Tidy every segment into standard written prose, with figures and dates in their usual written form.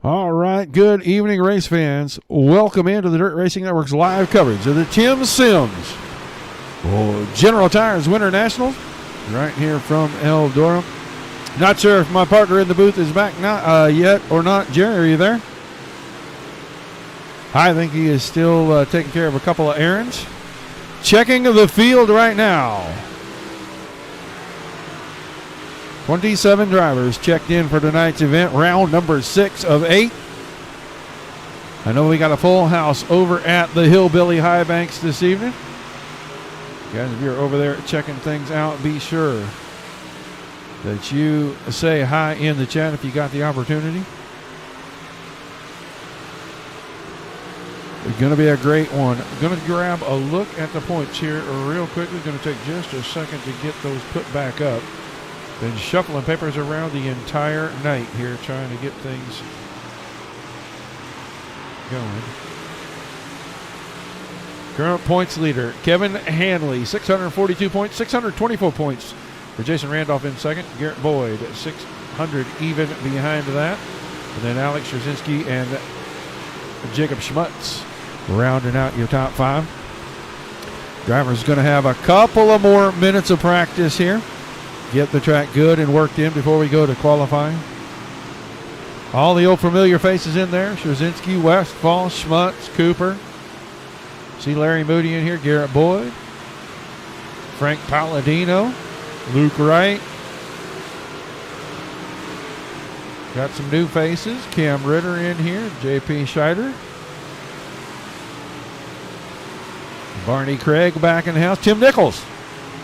All right, good evening, race fans. Welcome into the Dirt Racing Network's live coverage of the Tim Sims General Tires Winter Nationals, right here from Eldora. Not sure if my partner in the booth is back yet or not. Jerry, are you there? I think he is still taking care of a couple of errands. Checking the field right now. 27 drivers checked in for tonight's event, round number 6 of 8. I know we got a full house over at the Hillbilly High Banks this evening. Guys, if you're over there checking things out, be sure that you say hi in the chat if you got the opportunity. It's going to be a great one. I'm going to grab a look at the points here real quickly. Going to take just a second to get those put back up. Been shuffling papers around the entire night here, trying to get things going. Current points leader, Kevin Henley, 642 points, 624 points for Jason Randolph in second. Garrett Boyd at 600 even behind that. And then Alex Jacinski and Jacob Schmutz rounding out your top 5. Driver's going to have a couple of more minutes of practice here. Get the track good and worked in before we go to qualifying. All the old familiar faces in there. Jozinski, Westfall, Schmutz, Cooper. See Larry Moody in here. Garrett Boyd. Frank Palladino. Luke Wright. Got some new faces. Cam Ritter in here. J.P. Scheider. Barney Craig back in the house. Tim Nichols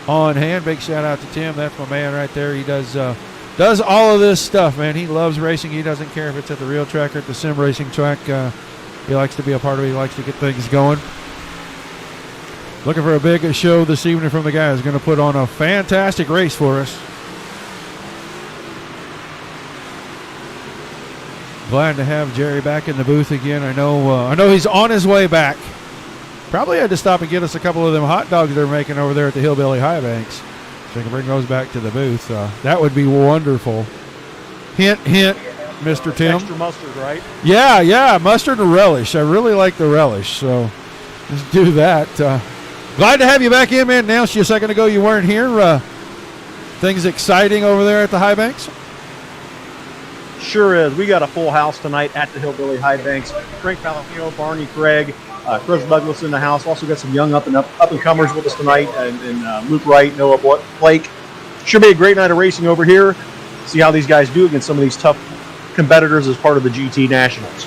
on hand. Big shout out to Tim. That's my man right there. He does all of this stuff, man. He loves racing. He doesn't care if it's at the real track or at the sim racing track. He likes to be a part of it. He likes to get things going. Looking for a big show this evening from the guys. Going to put on a fantastic race for us. Glad to have Jerry back in the booth again. I know he's on his way back. Probably had to stop and get us a couple of them hot dogs they're making over there at the Hillbilly High Banks, so I can bring those back to the booth. That would be wonderful. Hint, hint, Mr. Tim. Extra mustard, right? Yeah, mustard and relish. I really like the relish, so let's do that. Glad to have you back in, man. Announced you a second ago you weren't here. Things exciting over there at the High Banks? Sure is. We got a full house tonight at the Hillbilly High Banks. Frank Palladino, Barney Craig, Chris Douglas in the house. Also got some young up and comers with us tonight, and Luke Wright, Noah Blake. Should be a great night of racing over here. See how these guys do against some of these tough competitors as part of the GT Nationals.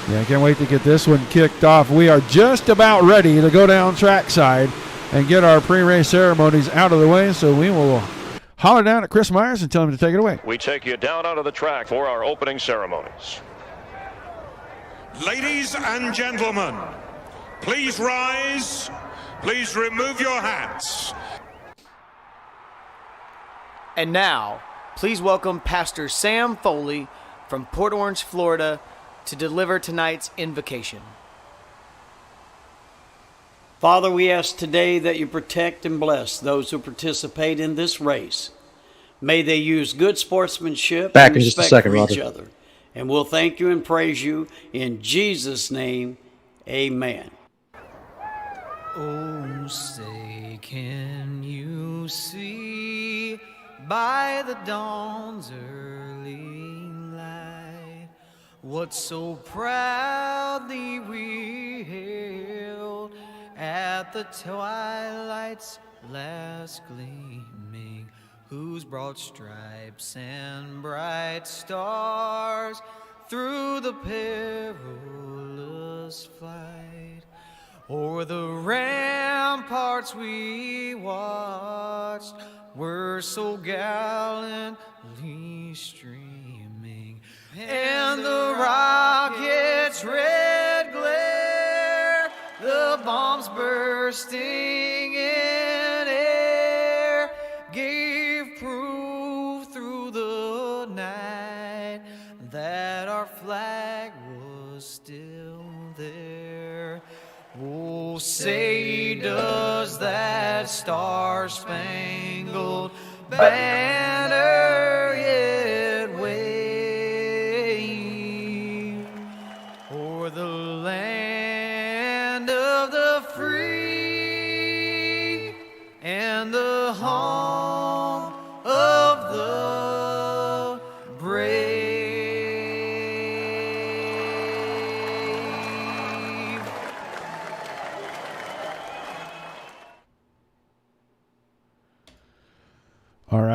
Yeah, I can't wait to get this one kicked off. We are just about ready to go down trackside and get our pre-race ceremonies out of the way, so we will holler down at Chris Myers and tell him to take it away. We take you down onto the track for our opening ceremonies. Ladies and gentlemen, please rise. Please remove your hats. And now, please welcome Pastor Sam Foley from Port Orange, Florida, to deliver tonight's invocation. Father, we ask today that you protect and bless those who participate in this race. May they use good sportsmanship and respect for each other. And we'll thank you and praise you in Jesus' name. Amen. Oh, say, can you see by the dawn's early light what so proudly we hailed at the twilight's last gleaming, whose broad stripes and bright stars through the perilous flight o'er the ramparts we watched were so gallantly streaming, and the rocket's red glare, the bombs bursting in air, gave proof through the night that our flag was still there. Oh, say does that star-spangled banner yet wave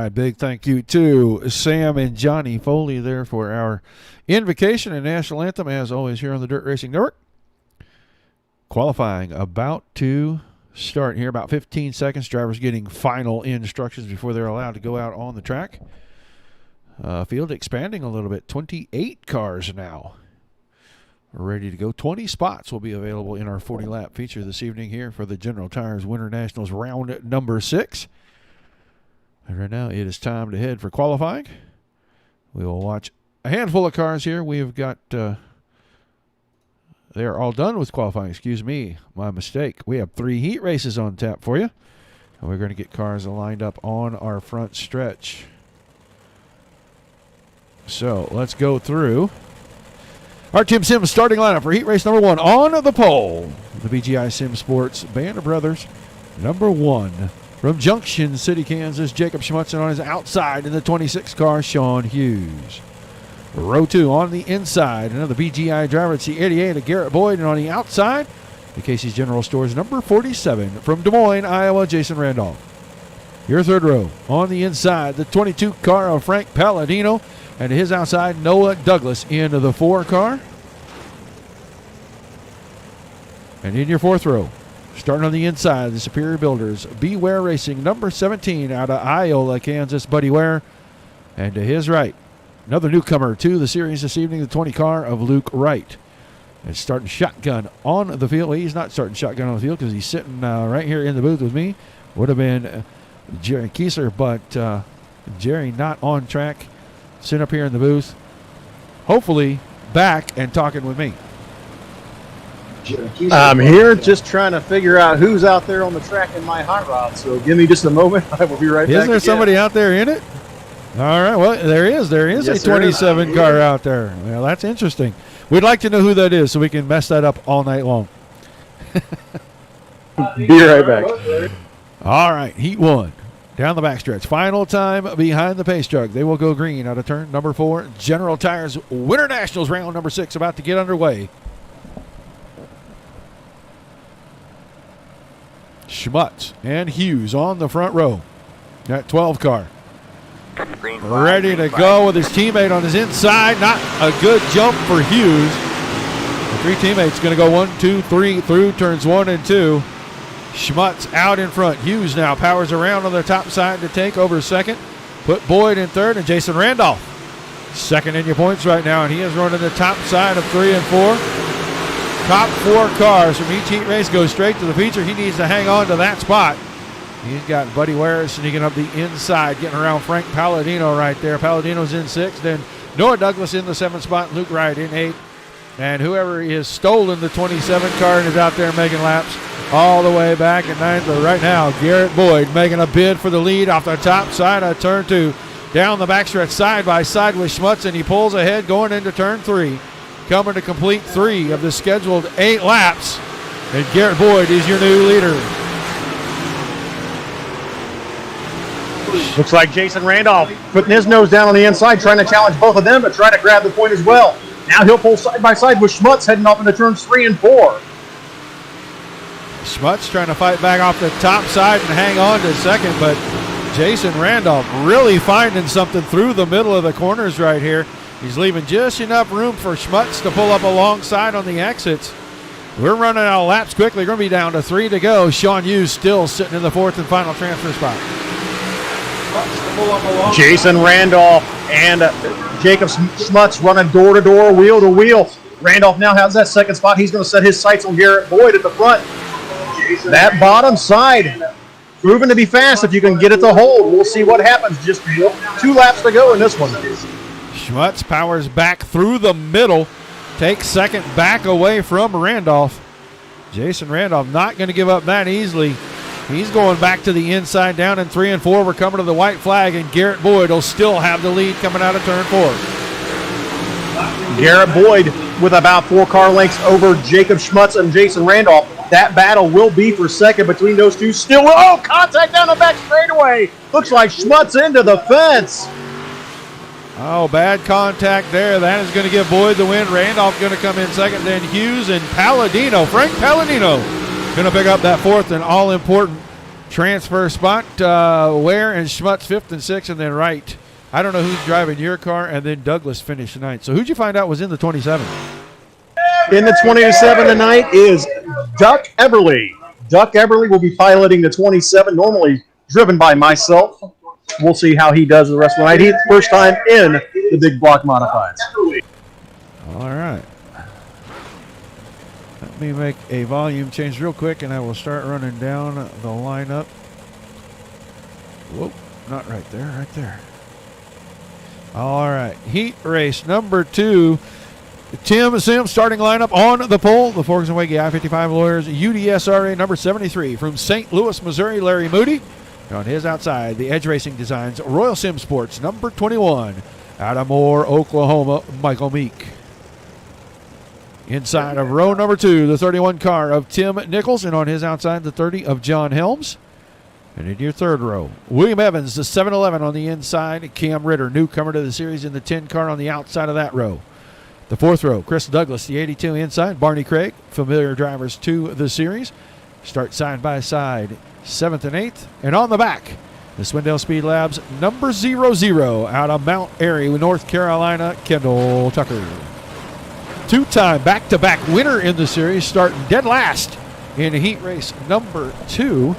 right, big thank you to Sam and Johnny Foley there for our invocation and national anthem, as always, here on the Dirt Racing Network. Qualifying about to start here, about 15 seconds. Drivers getting final instructions before they're allowed to go out on the track. Field expanding a little bit. 28 cars now ready to go. 20 spots will be available in our 40-lap feature this evening here for the General Tires Winter Nationals round number 6. And right now it is time to head for qualifying. We will watch a handful of cars here. We have got... they are all done with qualifying. Excuse me, my mistake. We have 3 heat races on tap for you. And we're going to get cars lined up on our front stretch. So let's go through our Tim Sims starting lineup for heat race number 1 on the pole. The BGI Sim Sports Band of Brothers, number 1. From Junction City, Kansas, Jacob Schmutzen on his outside in the 26 car, Sean Hughes. Row 2 on the inside, another BGI driver. It's the 88 of Garrett Boyd, and on the outside, the Casey's General Stores number 47 from Des Moines, Iowa, Jason Randolph. Your third row on the inside, the 22 car of Frank Palladino, and to his outside, Noah Douglas into the 4 car. And in your fourth row, starting on the inside, the Superior Builders, Beware Racing number 17 out of Iola, Kansas, Buddy Ware, and to his right, another newcomer to the series this evening, the 20 car of Luke Wright. And starting shotgun on the field. Well, he's not starting shotgun on the field because he's sitting right here in the booth with me. Would have been Jerry Kiesler, but Jerry not on track. Sitting up here in the booth. Hopefully back and talking with me. I'm here just trying to figure out who's out there on the track in my hot rod. So give me just a moment. I will be right back. Is there somebody out there in it? All right, well, there is. There is a 27 car out there. Well, that's interesting. We'd like to know who that is so we can mess that up all night long. Be right back. All right, heat 1. Down the backstretch. Final time behind the pace truck. They will go green out of turn number 4. General Tires Winter Nationals round number 6 about to get underway. Schmutz and Hughes on the front row. That 12 car. Ready to go with his teammate on his inside. Not a good jump for Hughes. The 3 teammates going to go 1, 2, 3 through turns 1 and 2. Schmutz out in front. Hughes now powers around on the top side to take over second. Put Boyd in third, and Jason Randolph second in your points right now, and he is running the top side of 3 and 4. Top 4 cars from each heat race go straight to the feature. He needs to hang on to that spot. He's got Buddy Ware sneaking up the inside, getting around Frank Palladino right there. Palladino's in 6th, then Noah Douglas in the 7th spot, Luke Wright in 8th. And whoever has stolen the 27 car and is out there making laps all the way back at 9th. But right now, Garrett Boyd making a bid for the lead off the top side of turn 2. Down the backstretch side by side with Schmutz, and he pulls ahead going into turn 3. Coming to complete 3 of the scheduled 8 laps. And Garrett Boyd is your new leader. Looks like Jason Randolph putting his nose down on the inside, trying to challenge both of them, but trying to grab the point as well. Now he'll pull side by side with Schmutz, heading off into turns 3 and 4. Schmutz trying to fight back off the top side and hang on to second, but Jason Randolph really finding something through the middle of the corners right here. He's leaving just enough room for Schmutz to pull up alongside on the exits. We're running out of laps quickly. Going to be down to 3 to go. Sean Hughes still sitting in the 4th and final transfer spot. Jason Randolph and Jacob Schmutz running door to door, wheel to wheel. Randolph now has that 2nd spot. He's going to set his sights on Garrett Boyd at the front. That bottom side proving to be fast if you can get it to hold. We'll see what happens. Just 2 laps to go in this one. Schmutz powers back through the middle, takes second back away from Randolph. Jason Randolph not going to give up that easily. He's going back to the inside down in 3 and 4. We're coming to the white flag, and Garrett Boyd will still have the lead coming out of turn 4. Garrett Boyd with about 4 car lengths over Jacob Schmutz and Jason Randolph. That battle will be for second between those two. Still, contact down the back straightaway. Looks like Schmutz into the fence. Oh, bad contact there. That is going to give Boyd the win. Randolph going to come in second. Then Hughes and Palladino. Frank Palladino going to pick up that 4th and all-important transfer spot. Ware and Schmutz 5th and 6th, and then Wright. I don't know who's driving your car, and then Douglas finished 9th. So who'd you find out was in the 27? In the 27 tonight is Duck Everly. Duck Everly will be piloting the 27, normally driven by myself. We'll see how he does the rest of the night. He's first time in the big block modifieds. All right. Let me make a volume change real quick, and I will start running down the lineup. Whoop, not right there, right there. All right, heat race number 2. Tim Sims starting lineup on the pole. The Forks and Waggy I-55 Lawyers UDSRA number 73 from St. Louis, Missouri, Larry Moody. And on his outside, the Edge Racing Designs Royal Sim Sports number 21 out of Moore, Oklahoma, Michael Meek. Inside of row number 2, the 31 car of Tim Nichols, and on his outside, the 30 of John Helms. And in your third row, William Evans, the 711 on the inside. Cam Ritter, newcomer to the series, in the 10 car on the outside of that row. The fourth row, Chris Douglas, the 82 inside. Barney Craig, familiar drivers to the series. Start side by side, 7th and 8th. And on the back, the Swindell Speed Labs number 00 out of Mount Airy, North Carolina, Kendall Tucker. Two-time back-to-back winner in the series, starting dead last in heat race number 2.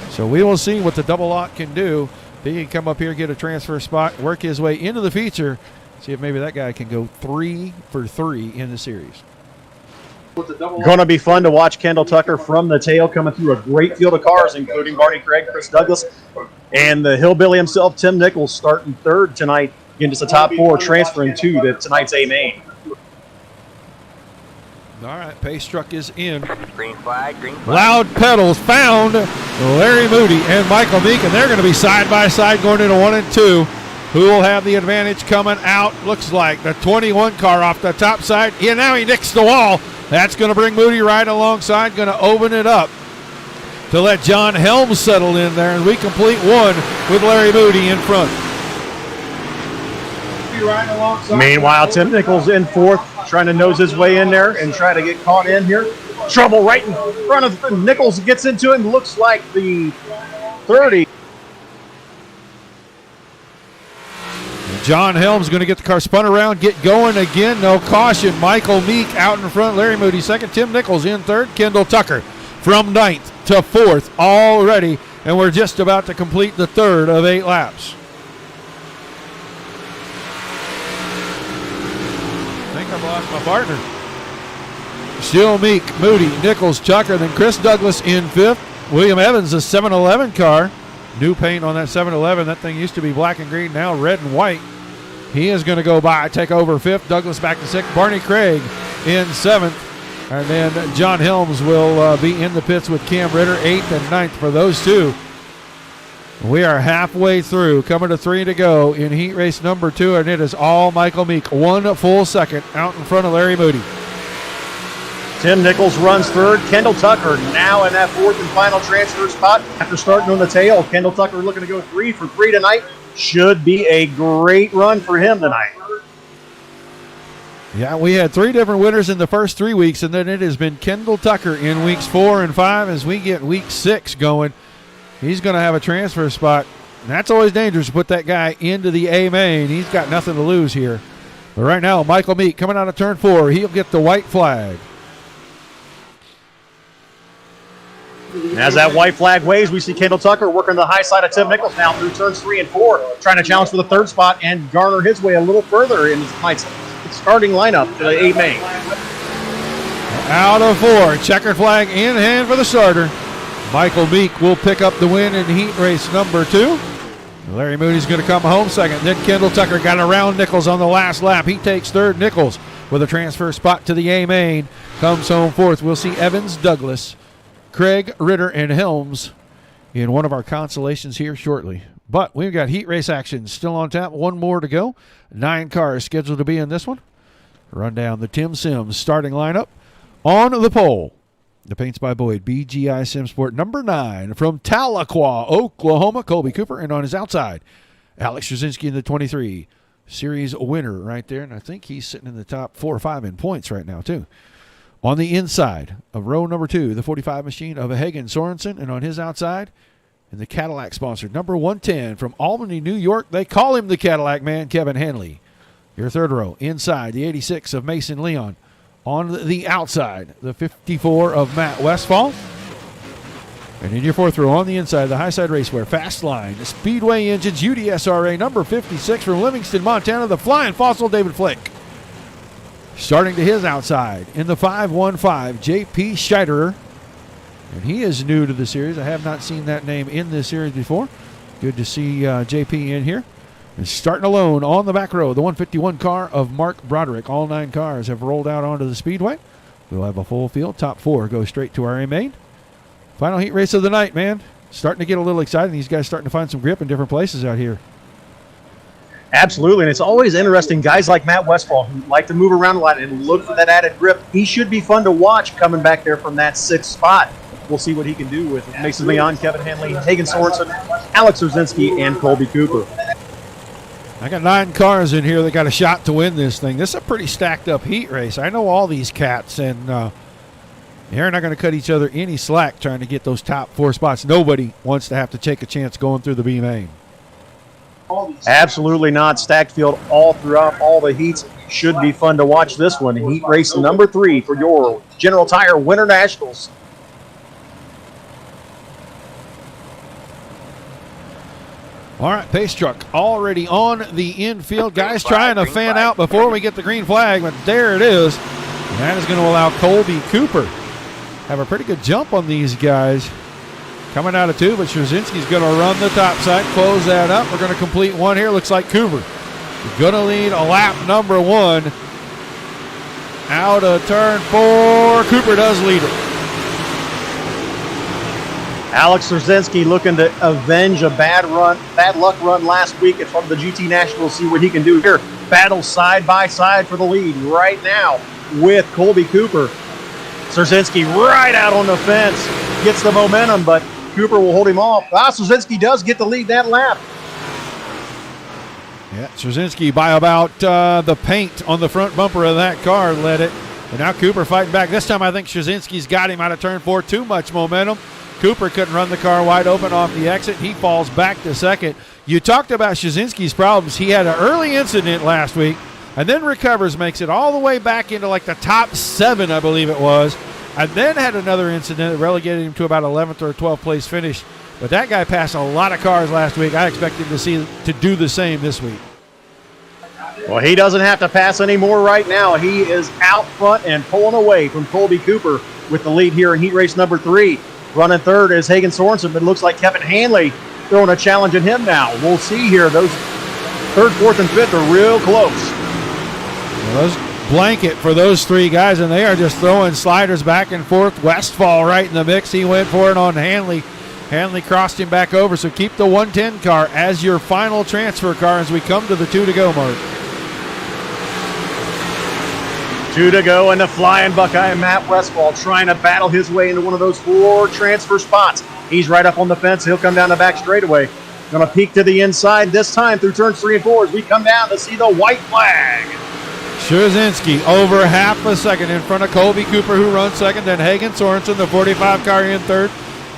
So we will see what the double lot can do. He can come up here, get a transfer spot, work his way into the feature, see if maybe that guy can go 3 for 3 in the series. Going to be fun to watch Kendall Tucker from the tail, coming through a great field of cars, including Barney Craig, Chris Douglas, and the hillbilly himself, Tim Nichols, starting 3rd tonight. Again, just the top 4 transferring to tonight's A main. All right, pace truck is in. Green flag, green flag. Loud pedals found Larry Moody and Michael Meek, and they're going to be side by side going into 1 and 2. Who will have the advantage coming out? Looks like the 21 car off the top side. Yeah, now he nicks the wall. That's going to bring Moody right alongside, going to open it up to let John Helms settle in there, and we complete 1 with Larry Moody in front. Meanwhile, Tim Nichols in 4th, trying to nose his way in there and try to get caught in here. Trouble right in front of Nichols, gets into it and looks like the 30. John Helms going to get the car spun around, get going again. No caution. Michael Meek out in front. Larry Moody 2nd. Tim Nichols in 3rd. Kendall Tucker from 9th to 4th already. And we're just about to complete the 3rd of 8 laps. I think I've lost my partner. Still Meek, Moody, Nichols, Tucker, then Chris Douglas in 5th. William Evans, the 711 car. New paint on that 711. That thing used to be black and green, now red and white. He is going to go by, take over 5th. Douglas back to 6th. Barney Craig in 7th. And then John Helms will be in the pits with Cam Ritter, 8th and 9th for those two. We are halfway through, coming to 3 to go in heat race number 2, and it is all Michael Meek. 1 full second out in front of Larry Moody. Tim Nichols runs 3rd. Kendall Tucker now in that 4th and final transfer spot. After starting on the tail, Kendall Tucker looking to go 3 for 3 tonight. Should be a great run for him tonight. Yeah, we had 3 different winners in the first 3 weeks, and then it has been Kendall Tucker in weeks 4 and 5 as we get week 6 going. He's going to have a transfer spot. And that's always dangerous to put that guy into the A main. He's got nothing to lose here. But right now, Michael Meek coming out of turn 4. He'll get the white flag. As that white flag waves, we see Kendall Tucker working the high side of Tim Nichols now through turns 3 and 4, trying to challenge for the 3rd spot and garner his way a little further in tonight's starting lineup to the 8 main. Out of 4, checkered flag in hand for the starter. Michael Meek will pick up the win in heat race number 2. Larry Moody's going to come home 2nd. Then Kendall Tucker got around Nichols on the last lap. He takes 3rd. Nichols with a transfer spot to the A main comes home 4th. We'll see Evans, Douglas, Craig, Ritter, and Helms in one of our consolations here shortly. But we've got heat race action still on tap. 1 more to go. 9 cars scheduled to be in this one. Run down the Tim Sims starting lineup. On the pole, the paints by Boyd, BGI Simsport number 9 from Tahlequah, Oklahoma, Colby Cooper. And on his outside, Alex Jacinski in the 23. Series winner right there. And I think he's sitting in the top 4 or 5 in points right now, too. On the inside of row number 2, the 45 machine of Hagen Sorensen, and on his outside, in the Cadillac sponsor, number 110 from Albany, New York. They call him the Cadillac Man, Kevin Henley. Your third row, inside, the 86 of Mason Leon. On the outside, the 54 of Matt Westfall. And in your fourth row, on the inside, the Highside Raceway, Fast Line, the Speedway Engines, UDSRA, number 56 from Livingston, Montana, the Flying Fossil, David Flick. Starting to his outside, in the 515, J.P. Scheiderer. And he is new to the series. I have not seen that name in this series before. Good to see JP in here. And starting alone on the back row, the 151 car of Mark Broderick. All 9 cars have rolled out onto the speedway. We'll have a full field. Top 4 go straight to our A main. Final heat race of the night, man. Starting to get a little exciting. These guys starting to find some grip in different places out here. Absolutely, and it's always interesting. Guys like Matt Westfall who like to move around a lot and look for that added grip. He should be fun to watch coming back there from that 6th spot. We'll see what he can do with Mason Leon, Kevin Henley, Hagen Sorensen, Alex Jacinski, and Colby Cooper. I got 9 cars in here that got a shot to win this thing. This is a pretty stacked up heat race. I know all these cats, and they're not going to cut each other any slack trying to get those top 4 spots. Nobody wants to have to take a chance going through the B main. Absolutely not. Stacked field all throughout all the heats. Should be fun to watch this one. Heat race number 3 for your General Tire Winter Nationals. All right, pace truck already on the infield. Guys trying to fan out before we get the green flag, but there it is. And that is going to allow Colby Cooper have a pretty good jump on these guys. Coming out of 2, but Jacinski's going to run the top side, close that up. We're going to complete 1 here. Looks like Cooper going to lead a lap number 1. Out of turn 4, Cooper does lead it. Alex Jacinski looking to avenge a bad luck run last week from the GT Nationals. See what he can do here. Battle side by side for the lead right now with Colby Cooper. Jacinski right out on the fence, gets the momentum, but Cooper will hold him off. Jacinski does get the lead that lap. Yeah, Jacinski by about the paint on the front bumper of that car led it. And now Cooper fighting back. This time I think Jacinski's got him out of turn 4. Too much momentum. Cooper couldn't run the car wide open off the exit. He falls back to second. You talked about Jacinski's problems. He had an early incident last week and then recovers, makes it all the way back into like the top 7, I believe it was, and then had another incident that relegated him to about 11th or 12th place finish. But that guy passed a lot of cars last week. I expect him to do the same this week. Well, he doesn't have to pass anymore right now. He is out front and pulling away from Colby Cooper with the lead here in heat race number 3. Running third is Hagen Sorensen, but it looks like Kevin Hanley throwing a challenge at him now. We'll see here. Those 3rd, 4th, and 5th are real close. Well, those blanket for those 3 guys, and they are just throwing sliders back and forth. Westfall right in the mix. He went for it on Hanley. Hanley crossed him back over, so keep the 110 car as your final transfer car as we come to the 2 to go mark. 2 to go, and the flying Buckeye, Matt Westfall, trying to battle his way into one of those 4 transfer spots. He's right up on the fence. He'll come down the back straightaway. Going to peek to the inside this time through turns 3 and 4 as we come down to see the white flag. Jacinski over half a second in front of Colby Cooper, who runs second. Then Hagen Sorensen, the 45 car, in third.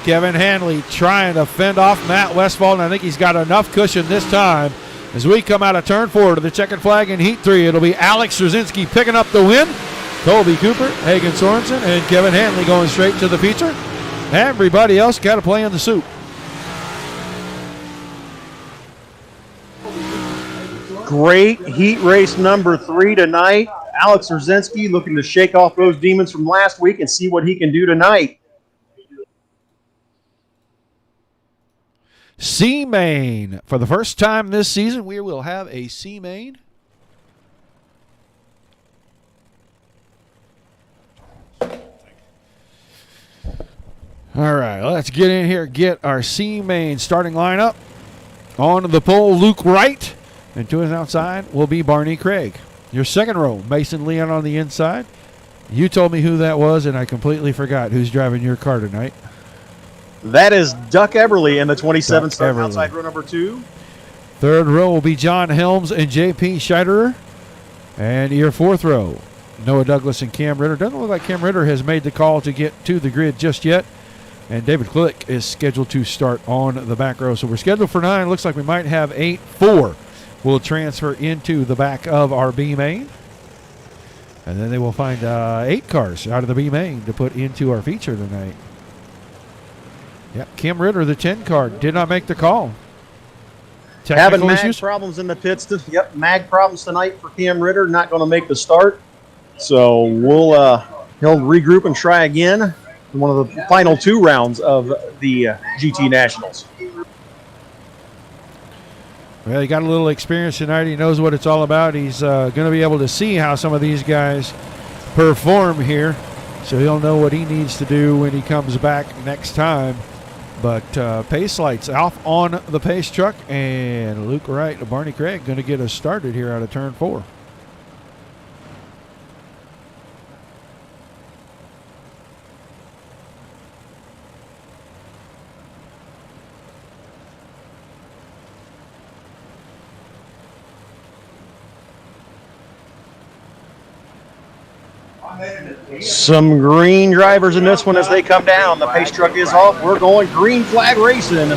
Kevin Hanley trying to fend off Matt Westfall, and I think he's got enough cushion this time. As we come out of turn 4 to the checkered flag in heat 3, it'll be Alex Jacinski picking up the win. Colby Cooper, Hagen Sorensen, and Kevin Hanley going straight to the feature. Everybody else got to play in the soup. Great heat race number 3 tonight. Alex Jacinski looking to shake off those demons from last week and see what he can do tonight. C main. For the first time this season, we will have a C main. All right, let's get in here, get our C main starting lineup. On the pole, Luke Wright. And to his outside will be Barney Craig. Your second row, Mason Leon on the inside. You told me who that was, and I completely forgot who's driving your car tonight. That is Duck Eberly in the 27th start outside row number 2. Third row will be John Helms and J.P. Scheiderer. And your fourth row, Noah Douglas and Cam Ritter. Doesn't look like Cam Ritter has made the call to get to the grid just yet. And David Click is scheduled to start on the back row. So we're scheduled for 9. Looks like we might have 8. 4 will transfer into the back of our B main. And then they will find 8 cars out of the B main to put into our feature tonight. Yep, Cam Ritter, the 10 car, did not make the call. Having Technical mag issues? problems in the pits. Yep, mag problems tonight for Cam Ritter. Not going to make the start. So he'll regroup and try again in one of the final 2 rounds of the GT Nationals. Well, he got a little experience tonight. He knows what it's all about. He's going to be able to see how some of these guys perform here. So he'll know what he needs to do when he comes back next time. But pace lights off on the pace truck. And Luke Wright and Barney Craig going to get us started here out of turn 4. Some green drivers in this one as they come down. The pace truck is off. We're going green flag racing.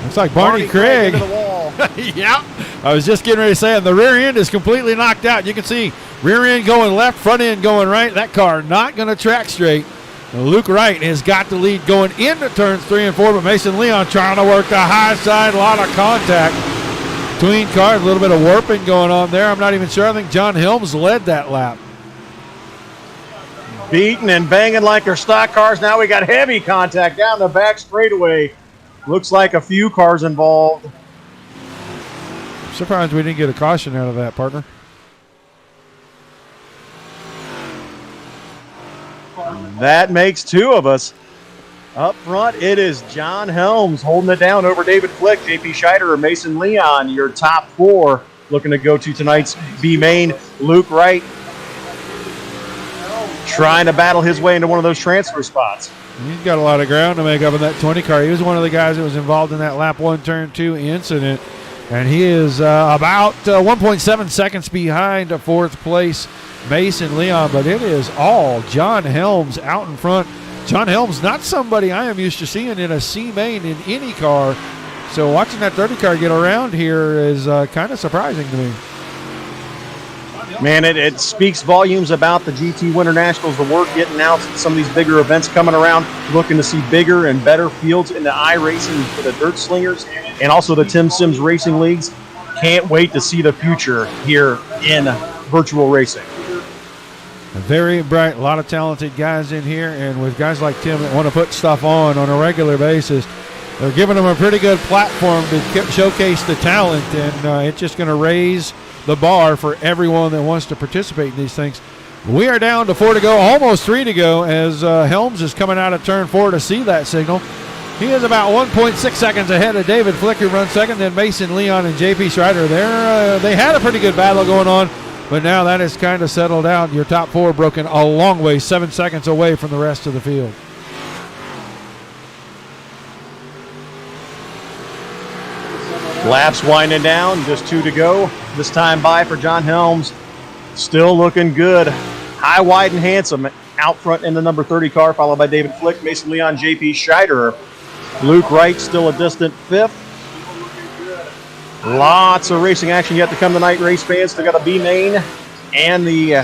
Looks like Barney Craig. Into the wall. Yeah, I was just getting ready to say it. The rear end is completely knocked out. You can see rear end going left, front end going right. That car not going to track straight. Luke Wright has got the lead going into turns 3 and 4, but Mason Leon trying to work the high side. A lot of contact between cars, a little bit of warping going on there. I'm not even sure. I think John Helms led that lap. Beating and banging like their stock cars. Now we got heavy contact down the back straightaway. Looks like a few cars involved. I'm surprised we didn't get a caution out of that, partner. That makes 2 of us. Up front, it is John Helms holding it down over David Flick, JP Scheider, or Mason Leon. Your top 4 looking to go to tonight's B main. Luke Wright trying to battle his way into one of those transfer spots. He's got a lot of ground to make up in that 20 car. He was one of the guys that was involved in that lap 1, turn 2 incident. And he is about 1.7 seconds behind 4th place Mason Leon. But it is all John Helms out in front. John Helms, not somebody I am used to seeing in a C main in any car. So watching that 30 car get around here is kind of surprising to me. Man, it speaks volumes about the GT Winter Nationals, the work getting out, some of these bigger events coming around, looking to see bigger and better fields in the iRacing for the Dirt Slingers and also the Tim Sims Racing Leagues. Can't wait to see the future here in virtual racing. Very bright, a lot of talented guys in here, and with guys like Tim that want to put stuff on a regular basis, they're giving them a pretty good platform to showcase the talent, and it's just going to raise the bar for everyone that wants to participate in these things. We are down to 4 to go, almost 3 to go, as Helms is coming out of turn 4 to see that signal. He is about 1.6 seconds ahead of David Flick, who runs second, then Mason Leon and JP Schreider. They had a pretty good battle going on, but now that has kind of settled out. Your top 4 broken a long way, 7 seconds away from the rest of the field. Laps winding down, just 2 to go. This time by for John Helms. Still looking good. High, wide, and handsome out front in the number 30 car, followed by David Flick, Mason Leon, JP Scheider. Luke Wright still a distant 5th. Lots of racing action yet to come tonight, race fans. Still got a B main and the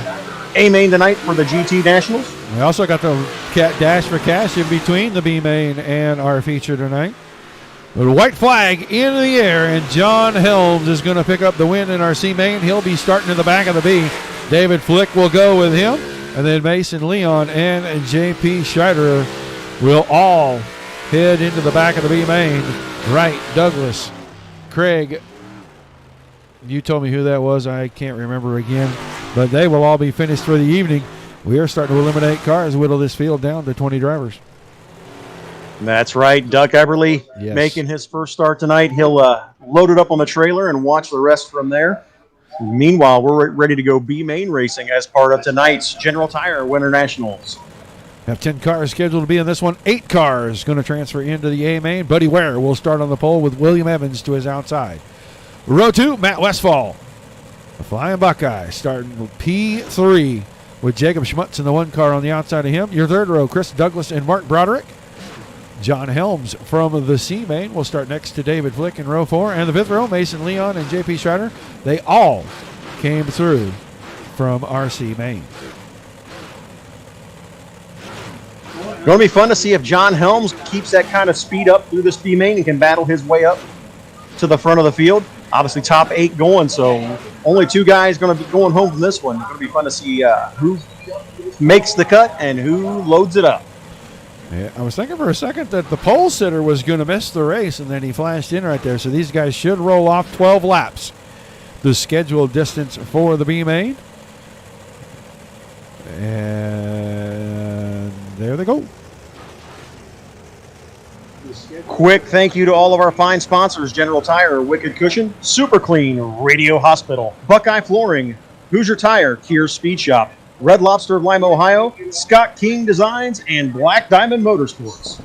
A main tonight for the GT Nationals. We also got the dash for cash in between the B main and our feature tonight. With a white flag in the air, and John Helms is going to pick up the win in our C main. He'll be starting in the back of the B. David Flick will go with him, and then Mason Leon and JP Schreider will all head into the back of the B main. Wright, Douglas, Craig. You told me who that was. I can't remember again, but they will all be finished for the evening. We are starting to eliminate cars, whittle this field down to 20 drivers. That's right. Doug Eberly making his first start tonight. He'll load it up on the trailer and watch the rest from there. Meanwhile, we're ready to go B main racing as part of tonight's General Tire Winter Nationals. Have 10 cars scheduled to be in this one. 8 cars going to transfer into the A main. Buddy Ware will start on the pole with William Evans to his outside. Row 2, Matt Westfall. The Flying Buckeye starting P3 with Jacob Schmutz in the one car on the outside of him. Your third row, Chris Douglas and Mark Broderick. John Helms from the C main will start next to David Flick in row 4. And the fifth row, Mason Leon and JP Schreider. They all came through from RC main. Going to be fun to see if John Helms keeps that kind of speed up through this B main and can battle his way up to the front of the field. Obviously, top 8 going, so only 2 guys going to be going home from this one. It's going to be fun to see who makes the cut and who loads it up. Yeah, I was thinking for a second that the pole sitter was going to miss the race, and then he flashed in right there. So these guys should roll off 12 laps. The scheduled distance for the B main. And there they go. Quick thank you to all of our fine sponsors: General Tire, Wicked Cushion, Super Clean, Radio Hospital, Buckeye Flooring, Hoosier Tire, Keir Speed Shop, Red Lobster of Lime, Ohio, Scott King Designs, and Black Diamond Motorsports.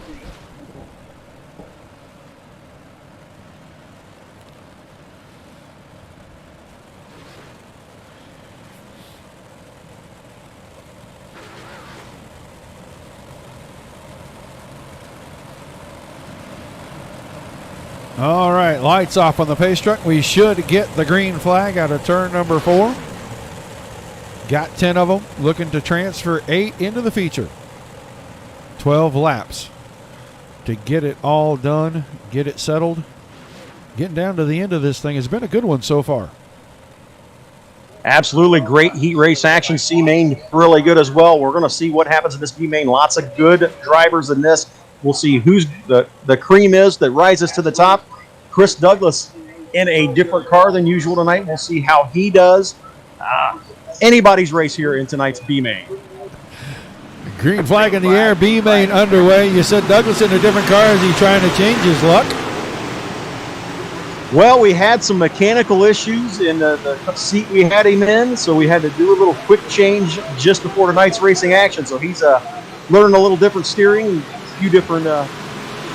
All right, lights off on the pace truck. We should get the green flag out of turn number 4. Got 10 of them, looking to transfer 8 into the feature. 12 laps to get it all done, get it settled. Getting down to the end of this thing has been a good one so far. Absolutely great heat race action. C main really good as well. We're going to see what happens in this B main. Lots of good drivers in this. We'll see who's the cream is that rises to the top. Chris Douglas in a different car than usual tonight. We'll see how he does. Anybody's race here in tonight's B main. Green flag in the air, B main underway. You said Douglas in a different car. Is he trying to change his luck? Well, we had some mechanical issues in the seat we had him in, so we had to do a little quick change just before tonight's racing action. So he's learning a little different steering, a few different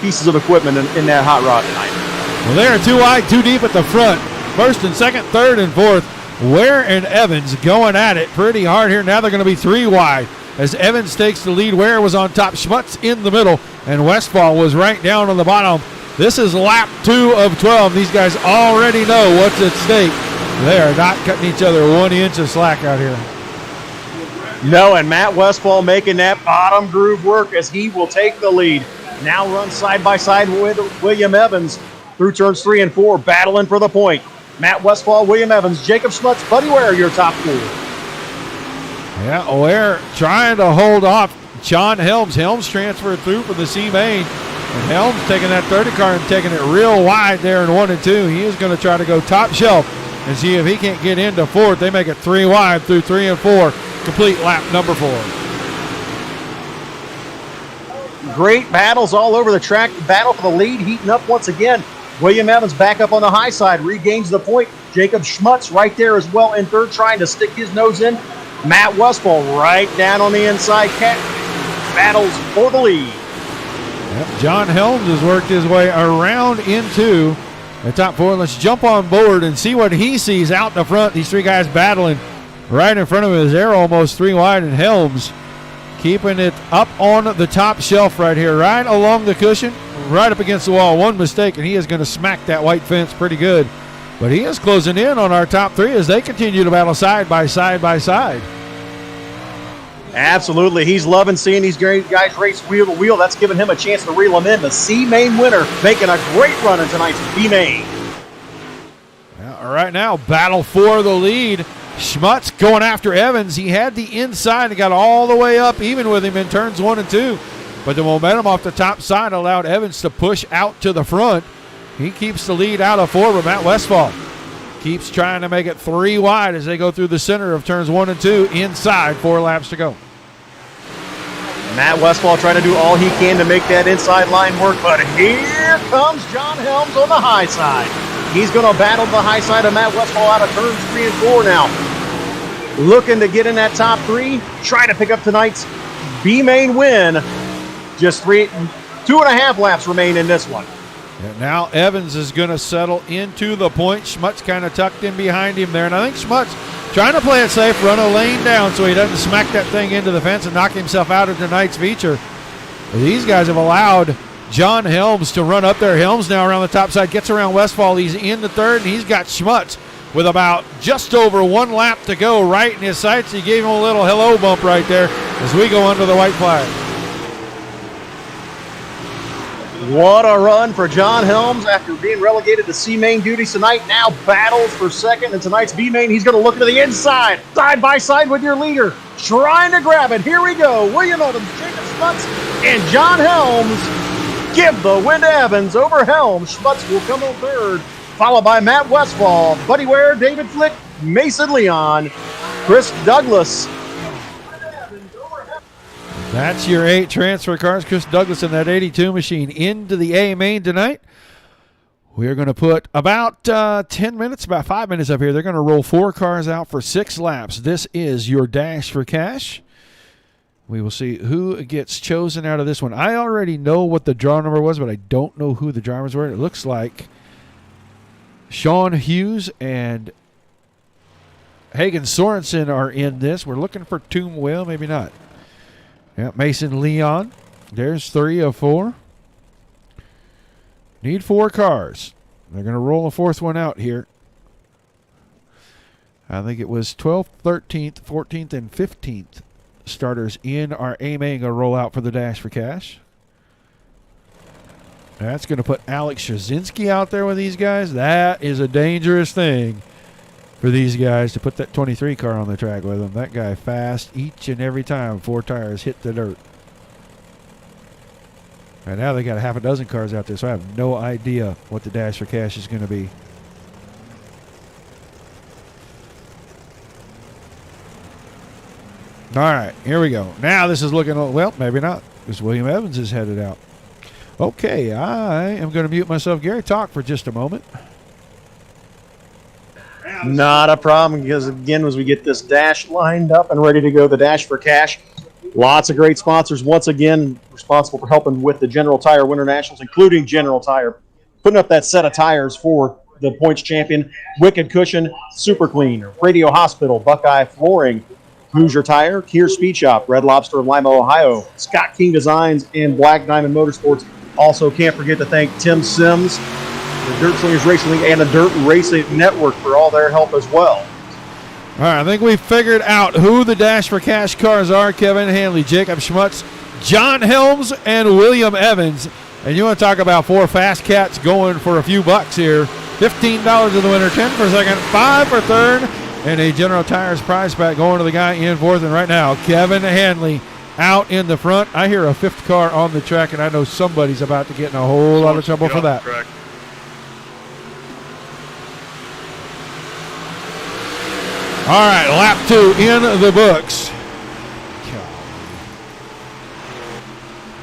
pieces of equipment in that hot rod tonight. Well, they are 2 wide, 2 deep at the front. First and second, third and fourth. Ware and Evans going at it pretty hard here. Now they're going to be 3 wide as Evans takes the lead. Ware was on top, Schmutz in the middle, and Westfall was right down on the bottom. This is lap 2 of 12. These guys already know what's at stake. They are not cutting each other 1 inch of slack out here. No, and Matt Westfall making that bottom groove work as he will take the lead. Now runs side by side with William Evans through turns 3 and 4, battling for the point. Matt Westfall, William Evans, Jacob Schmutz, Buddy Ware, your top 4. Yeah, Ware trying to hold off John Helms. Helms transferred through from the C main. And Helms taking that 30 car and taking it real wide there in 1 and 2. He is going to try to go top shelf and see if he can't get into 4th. They make it 3 wide through 3 and 4. Complete lap number 4. Great battles all over the track. Battle for the lead, heating up once again. William Evans back up on the high side, regains the point. Jacob Schmutz right there as well in 3rd, trying to stick his nose in. Matt Westfall right down on the inside. Cat battles for the lead. Yep, John Helms has worked his way around into the top 4. Let's jump on board and see what he sees out in the front. These 3 guys battling right in front of him. They're almost 3 wide, and Helms keeping it up on the top shelf right here, right along the cushion, right up against the wall. One mistake, and he is going to smack that white fence pretty good. But he is closing in on our top 3 as they continue to battle side by side by side. Absolutely. He's loving seeing these great guys race wheel to wheel. That's giving him a chance to reel them in. The C main winner making a great run in tonight's B main. All right, now battle for the lead. Schmutz going after Evans. He had the inside and got all the way up even with him in turns 1 and 2. But the momentum off the top side allowed Evans to push out to the front. He keeps the lead out of 4, but Matt Westfall keeps trying to make it 3 wide as they go through the center of turns 1 and 2 inside 4 laps to go. Matt Westfall trying to do all he can to make that inside line work, but here comes John Helms on the high side. He's going to battle the high side of Matt Westfall out of turns 3 and 4 now. Looking to get in that top 3, trying to pick up tonight's B main win. Just 2.5 laps remain in this one. And now Evans is going to settle into the point. Schmutz kind of tucked in behind him there. And I think Schmutz trying to play it safe, run a lane down so he doesn't smack that thing into the fence and knock himself out of tonight's feature. These guys have allowed John Helms to run up there. Helms now around the top side, gets around Westfall. He's in the third, and he's got Schmutz with about just over 1 lap to go right in his sights. He gave him a little hello bump right there as we go under the white flag. What a run for John Helms after being relegated to C-Main duties tonight. Now battles for second in tonight's B-Main. He's going to look to the inside, side by side with your leader, trying to grab it. Here we go. William Evans, Jacob Schmutz, and John Helms give the win to Evans over Helms. Schmutz will come on third, followed by Matt Westfall, Buddy Ware, David Flick, Mason Leon, Chris Douglas. That's your 8 transfer cars. Chris Douglas in that 82 machine into the A main tonight. We're going to put about 10 minutes, about 5 minutes up here. They're going to roll 4 cars out for 6 laps. This is your Dash for Cash. We will see who gets chosen out of this one. I already know what the draw number was, but I don't know who the drivers were. It looks like Sean Hughes and Hagen Sorensen are in this. We're looking for Tomb Whale, maybe not. Yeah, Mason Leon. There's 3 of 4. Need 4 cars. They're going to roll a 4th one out here. I think it was 12th, 13th, 14th, and 15th starters in our A main going to roll out for the Dash for Cash. That's going to put Alex Jacinski out there with these guys. That is a dangerous thing for these guys to put that 23 car on the track with them. That guy fast each and every time 4 tires hit the dirt. And now they got a half a dozen cars out there, so I have no idea what the Dash for Cash is going to be. All right, here we go. Now this is looking, well, maybe not, because William Evans is headed out. Okay, I am going to mute myself. Gary, talk for just a moment. Not a problem, because again, as we get this dash lined up and ready to go, the Dash for Cash, lots of great sponsors once again responsible for helping with the General Tire Winter Nationals, including General Tire, putting up that set of tires for the points champion. Wicked Cushion, Super Clean, Radio Hospital, Buckeye Flooring, Hoosier Tire, Kier Speed Shop, Red Lobster of Lima, Ohio, Scott King Designs, and Black Diamond Motorsports. Also, can't forget to thank Tim Sims, the Dirt Slingers Racing League, and the Dirt Racing Network for all their help as well. All right, I think we figured out who the Dash for Cash cars are. Kevin Henley, Jacob Schmutz, John Helms, and William Evans. And you want to talk about 4 fast cats going for a few bucks here. $15 in the winner, 10 for second, 5 for third, and a General Tires prize pack going to the guy in fourth. And right now, Kevin Henley out in the front. I hear a 5th car on the track, and I know somebody's about to get in a whole lot of trouble for that. All right, lap 2 in the books.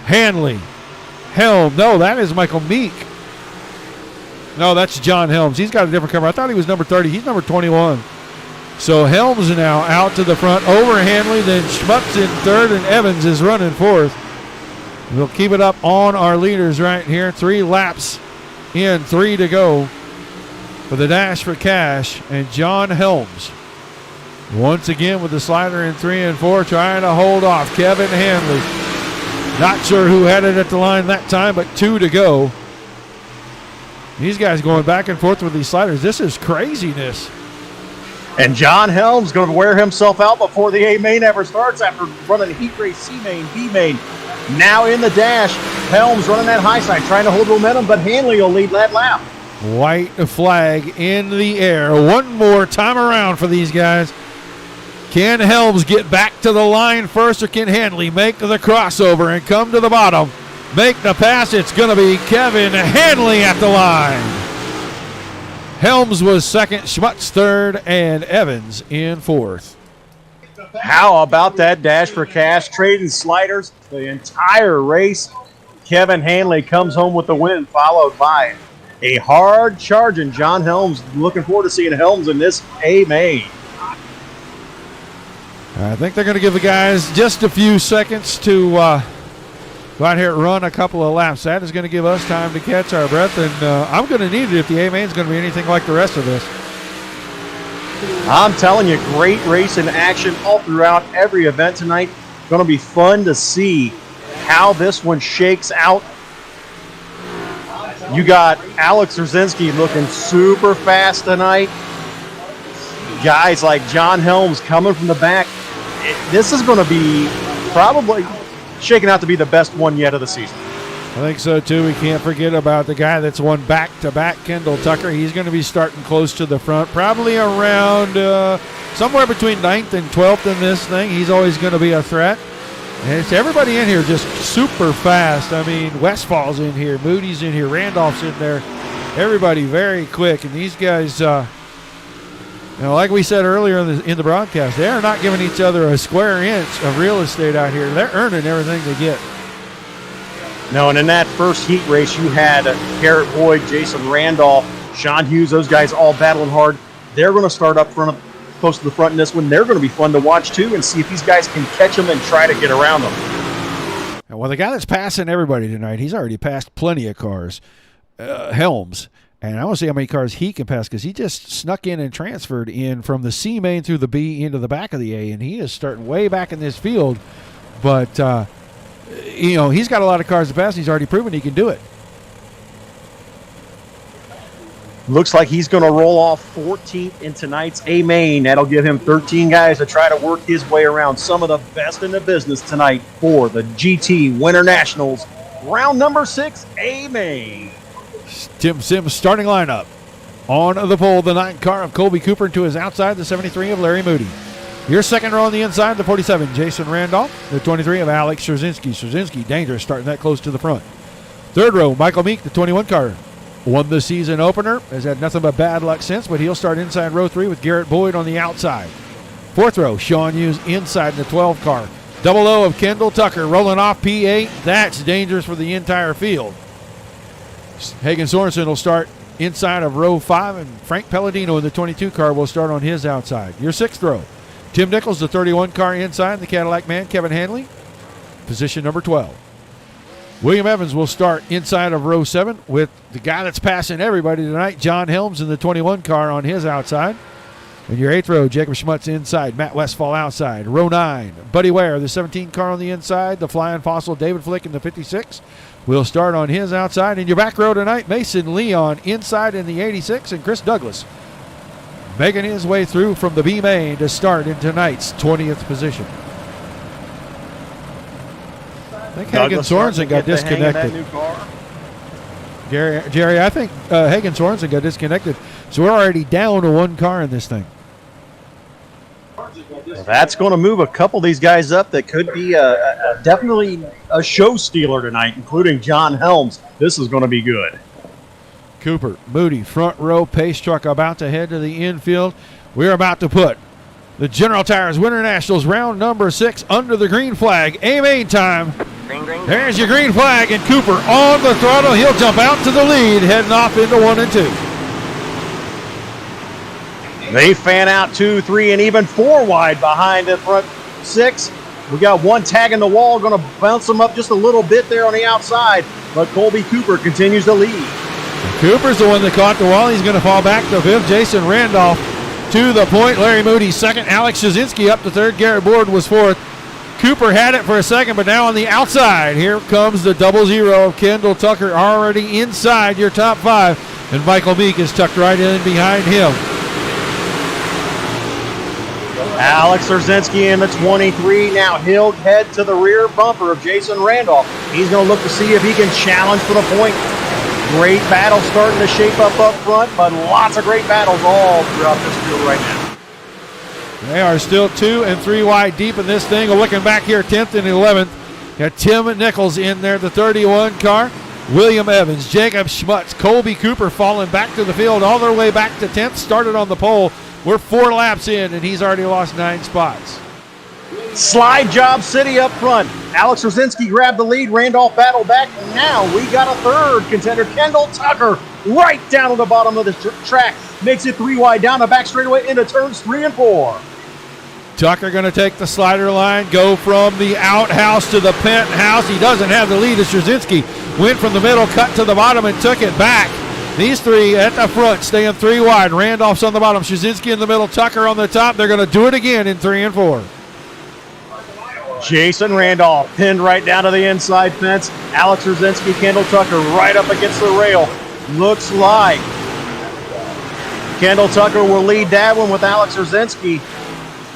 Hanley, Helm. No, that is Michael Meek. No, that's John Helms. He's got a different cover. I thought he was number 30. He's number 21. So Helms now out to the front over Hanley. Then Schmutz in third, and Evans is running fourth. We'll keep it up on our leaders right here. 3 laps in, 3 to go for the Dash for Cash. And John Helms once again with the slider in 3 and 4, trying to hold off Kevin Hanley. Not sure who had it at the line that time, but 2 to go. These guys going back and forth with these sliders. This is craziness. And John Helms going to wear himself out before the A main ever starts after running heat race C main, B main. Now in the dash, Helms running that high side, trying to hold momentum, but Hanley will lead that lap. White flag in the air. One more time around for these guys. Can Helms get back to the line first, or can Hanley make the crossover and come to the bottom? Make the pass. It's going to be Kevin Hanley at the line. Helms was second, Schmutz third, and Evans in fourth. How about that Dash for Cash? Trading sliders the entire race. Kevin Hanley comes home with the win, followed by a hard-charging John Helms. Looking forward to seeing Helms in this A main. I think they're going to give the guys just a few seconds to go out here and run a couple of laps. That is going to give us time to catch our breath, and I'm going to need it if the A-Main is going to be anything like the rest of this. I'm telling you, great race in action all throughout every event tonight. Going to be fun to see how this one shakes out. You got Alex Jacinski looking super fast tonight. Guys like John Helms coming from the back. This is going to be probably shaking out to be the best one yet of the season. I think so, too. We can't forget about the guy that's won back-to-back, Kendall Tucker. He's going to be starting close to the front, probably around somewhere between 9th and 12th in this thing. He's always going to be a threat. And it's everybody in here just super fast. I mean, Westfall's in here, Moody's in here, Randolph's in there. Everybody very quick. And these guys, like we said earlier in the broadcast, they are not giving each other a square inch of real estate out here. They're earning everything they get. No, and in that first heat race, you had Garrett Boyd, Jason Randolph, Sean Hughes, those guys all battling hard. They're going to start up front, close to the front in this one. They're going to be fun to watch, too, and see if these guys can catch them and try to get around them. Well, the guy that's passing everybody tonight, he's already passed plenty of cars, Helms. And I want to see how many cars he can pass because he just snuck in and transferred in from the C main through the B into the back of the A, and he is starting way back in this field. But, he's got a lot of cars to pass, and he's already proven he can do it. Looks like he's going to roll off 14th in tonight's A-Main. That'll give him 13 guys to try to work his way around some of the best in the business tonight for the GT Winter Nationals. Round number 6, A-Main. Tim Sims starting lineup. On the pole, the 9 car of Colby Cooper to his outside, the 73 of Larry Moody. Your second row on the inside, the 47, Jason Randolph. The 23 of Alex Jacinski. Jacinski, dangerous, starting that close to the front. Third row, Michael Meek, the 21 car. Won the season opener, has had nothing but bad luck since, but he'll start inside row 3 with Garrett Boyd on the outside. Fourth row, Sean Hughes inside in the 12 car. Double O of Kendall Tucker rolling off P8. That's dangerous for the entire field. Hagen Sorensen will start inside of row 5, and Frank Palladino in the 22 car will start on his outside. Your sixth row, Tim Nichols, the 31 car inside, the Cadillac man, Kevin Henley, position number 12. William Evans will start inside of row 7 with the guy that's passing everybody tonight, John Helms in the 21 car on his outside. In your eighth row, Jacob Schmutz inside, Matt Westfall outside. Row 9, Buddy Ware, the 17 car on the inside, the Flying Fossil, David Flick in the 56 will start on his outside. In your back row tonight, Mason Leon inside in the 86, and Chris Douglas making his way through from the B main to start in tonight's 20th position. I think Hagen Sorensen got disconnected. Jerry, I think Hagen Sorensen got disconnected. So we're already down to 1 car in this thing. That's going to move a couple of these guys up that could be definitely a show stealer tonight, including John Helms. This is going to be good. Cooper, Moody, front row, pace truck about to head to the infield. We're about to put the General Tires Winter Nationals round number 6 under the green flag. A-Main time. Green. There's your green flag, and Cooper on the throttle. He'll jump out to the lead, heading off into 1 and 2. They fan out 2, 3, and even 4 wide behind the front 6. We got 1 tagging the wall, going to bounce them up just a little bit there on the outside, but Colby Cooper continues to lead. Cooper's the one that caught the wall. He's going to fall back to 5th. Jason Randolph to the point. Larry Moody second. Alex Jacinski up to 3rd. Garrett Boyd was 4th. Cooper had it for a second, but now on the outside, here comes the 00 of Kendall Tucker already inside your top 5, and Michael Meek is tucked right in behind him. Alex Jacinski in the 23. Now he'll head to the rear bumper of Jason Randolph. He's going to look to see if he can challenge for the point. Great battle starting to shape up front, but lots of great battles all throughout this field right now. They are still 2 and 3 wide deep in this thing. Looking back here, 10th and 11th. Got Tim Nichols in there, the 31 car. William Evans, Jacob Schmutz, Colby Cooper falling back to the field all their way back to 10th. Started on the pole. We're 4 laps in, and he's already lost 9 spots. Slide job city up front. Alex Jacinski grabbed the lead. Randolph battled back. And now we got a 3rd contender, Kendall Tucker, right down to the bottom of the track. Makes it 3 wide down the back straightaway into turns 3 and 4. Tucker going to take the slider line, go from the outhouse to the penthouse. He doesn't have the lead as Jacinski went from the middle, cut to the bottom, and took it back. These three at the front, staying 3 wide. Randolph's on the bottom, Jacinski in the middle, Tucker on the top. They're going to do it again in 3 and 4. Jason Randolph pinned right down to the inside fence. Alex Jacinski, Kendall Tucker right up against the rail. Looks like Kendall Tucker will lead that one with Alex Jacinski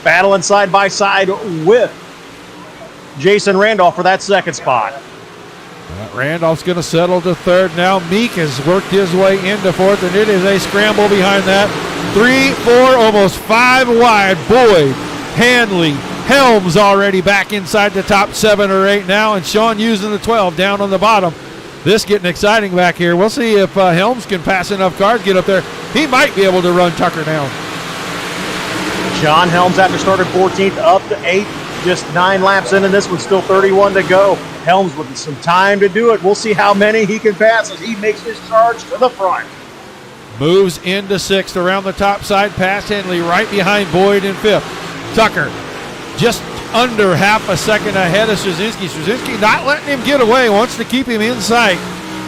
battling side by side with Jason Randolph for that second spot. Randolph's going to settle to third now. Meek has worked his way into fourth, and it is a scramble behind that. 3, 4, almost 5 wide. Boyd, Henley, Helms already back inside the top 7 or 8 now, and Sean using the 12 down on the bottom. This getting exciting back here. We'll see if Helms can pass enough cars, get up there. He might be able to run Tucker down. John Helms, after starting 14th, up to 8th, just 9 laps in, and this one's still 31 to go. Helms with some time to do it. We'll see how many he can pass as he makes his charge to the front. Moves into 6th around the top side, past Henley, right behind Boyd in 5th. Tucker just under half a second ahead of Jozinski. Jozinski not letting him get away, wants to keep him in sight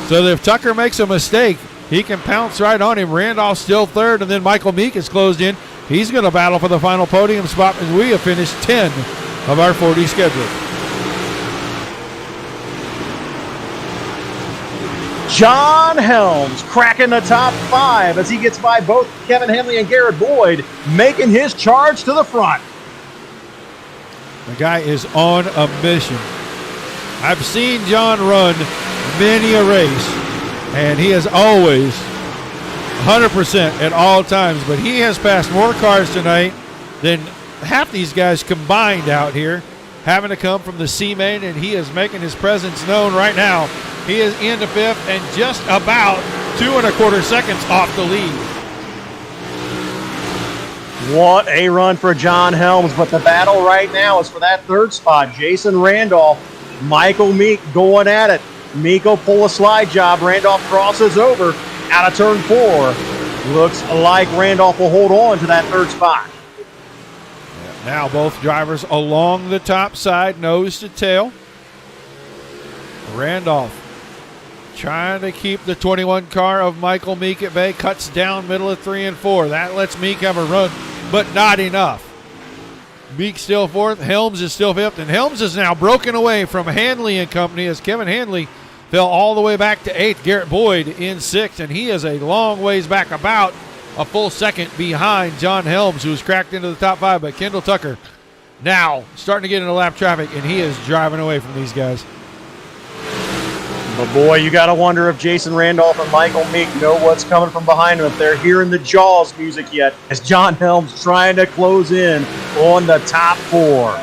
so that if Tucker makes a mistake, he can pounce right on him. Randolph still third, and then Michael Meek is closed in. He's going to battle for the final podium spot as we have finished 10 of our 40 schedule. John Helms cracking the top 5 as he gets by both Kevin Henley and Garrett Boyd, making his charge to the front. The guy is on a mission. I've seen John run many a race, and he is always 100% at all times, but he has passed more cars tonight than half these guys combined out here, having to come from the C-Main, and he is making his presence known right now. He is into 5th and just about 2 1/4 seconds off the lead. What a run for John Helms, but the battle right now is for that 3rd spot. Jason Randolph, Michael Meek going at it. Meek will pull a slide job. Randolph crosses over out of turn 4. Looks like Randolph will hold on to that 3rd spot. Now both drivers along the top side, nose to tail. Randolph trying to keep the 21 car of Michael Meek at bay, cuts down middle of 3 and 4. That lets Meek have a run, but not enough. Meek still 4th, Helms is still 5th, and Helms is now broken away from Henley and company as Kevin Henley fell all the way back to 8th. Garrett Boyd in 6th, and he is a long ways back, about a full second behind John Helms, who's cracked into the top 5. But Kendall Tucker now starting to get into lap traffic, and he is driving away from these guys. But boy, you got to wonder if Jason Randolph and Michael Meek know what's coming from behind them, if they're hearing the Jaws music yet, as John Helms trying to close in on the top 4.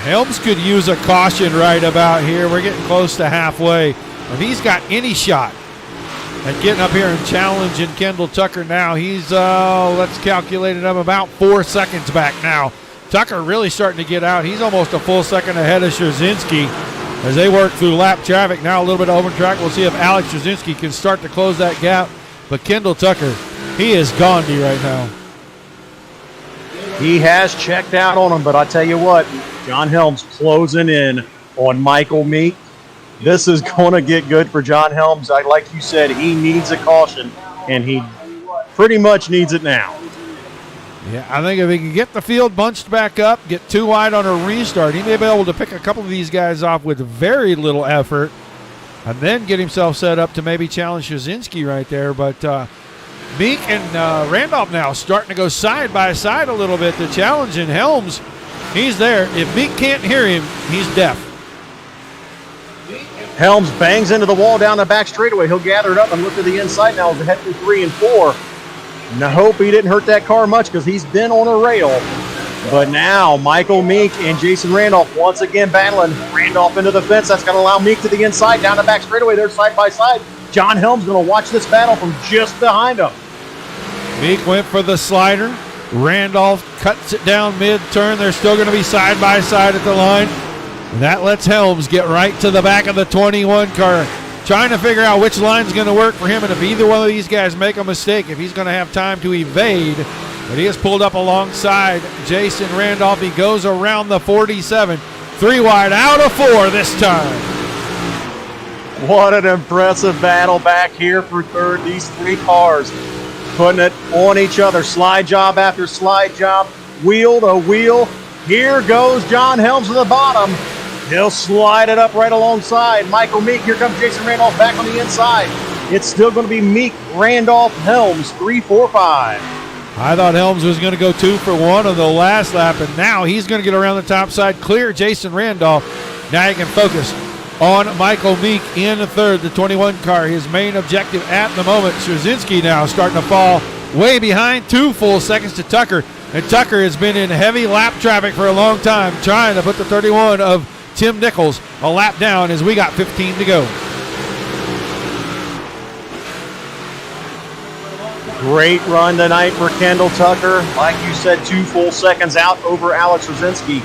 Helms could use a caution right about here. We're getting close to halfway. If he's got any shot at getting up here and challenging Kendall Tucker now, he's, let's calculate it, I'm about 4 seconds back now. Tucker really starting to get out. He's almost a full second ahead of Jacinski as they work through lap traffic. Now a little bit of open track. We'll see if Alex Jacinski can start to close that gap. But Kendall Tucker, he is Gandhi right now. He has checked out on him, but I tell you what, John Helms closing in on Michael Meek. This is going to get good for John Helms. Like you said, he needs a caution, and he pretty much needs it now. Yeah, I think if he can get the field bunched back up, get 2 wide on a restart, he may be able to pick a couple of these guys off with very little effort and then get himself set up to maybe challenge Jozinski right there. But Meek and Randolph now starting to go side by side a little bit to challenge, and Helms, he's there. If Meek can't hear him, he's deaf. Helms bangs into the wall down the back straightaway. He'll gather it up and look to the inside now as they head through 3 and 4. And I hope he didn't hurt that car much because he's been on a rail. But now Michael Meek and Jason Randolph once again battling. Randolph into the fence. That's going to allow Meek to the inside down the back straightaway. They're side by side. John Helms going to watch this battle from just behind him. Meek went for the slider. Randolph cuts it down mid-turn. They're still going to be side by side at the line. And that lets Helms get right to the back of the 21 car, trying to figure out which line's going to work for him, and if either one of these guys make a mistake, if he's going to have time to evade But he has pulled up alongside Jason Randolph. He goes around the 47. 3 wide, out of 4 this time. What an impressive battle back here for third. These 3 cars putting it on each other. Slide job after slide job, wheel to wheel. Here goes John Helms to the bottom. He'll slide it up right alongside Michael Meek. Here comes Jason Randolph back on the inside. It's still going to be Meek, Randolph, Helms, 3, 4, 5. I thought Helms was going to go 2 for 1 on the last lap, and now he's going to get around the top side, clear Jason Randolph. Now he can focus on Michael Meek in third, the 21 car. His main objective at the moment. Jozinski now starting to fall way behind, 2 full seconds to Tucker. And Tucker has been in heavy lap traffic for a long time, trying to put the 31 of Tim Nichols a lap down as we got 15 to go. Great run tonight for Kendall Tucker. Like you said, 2 full seconds out over Alex Jacinski.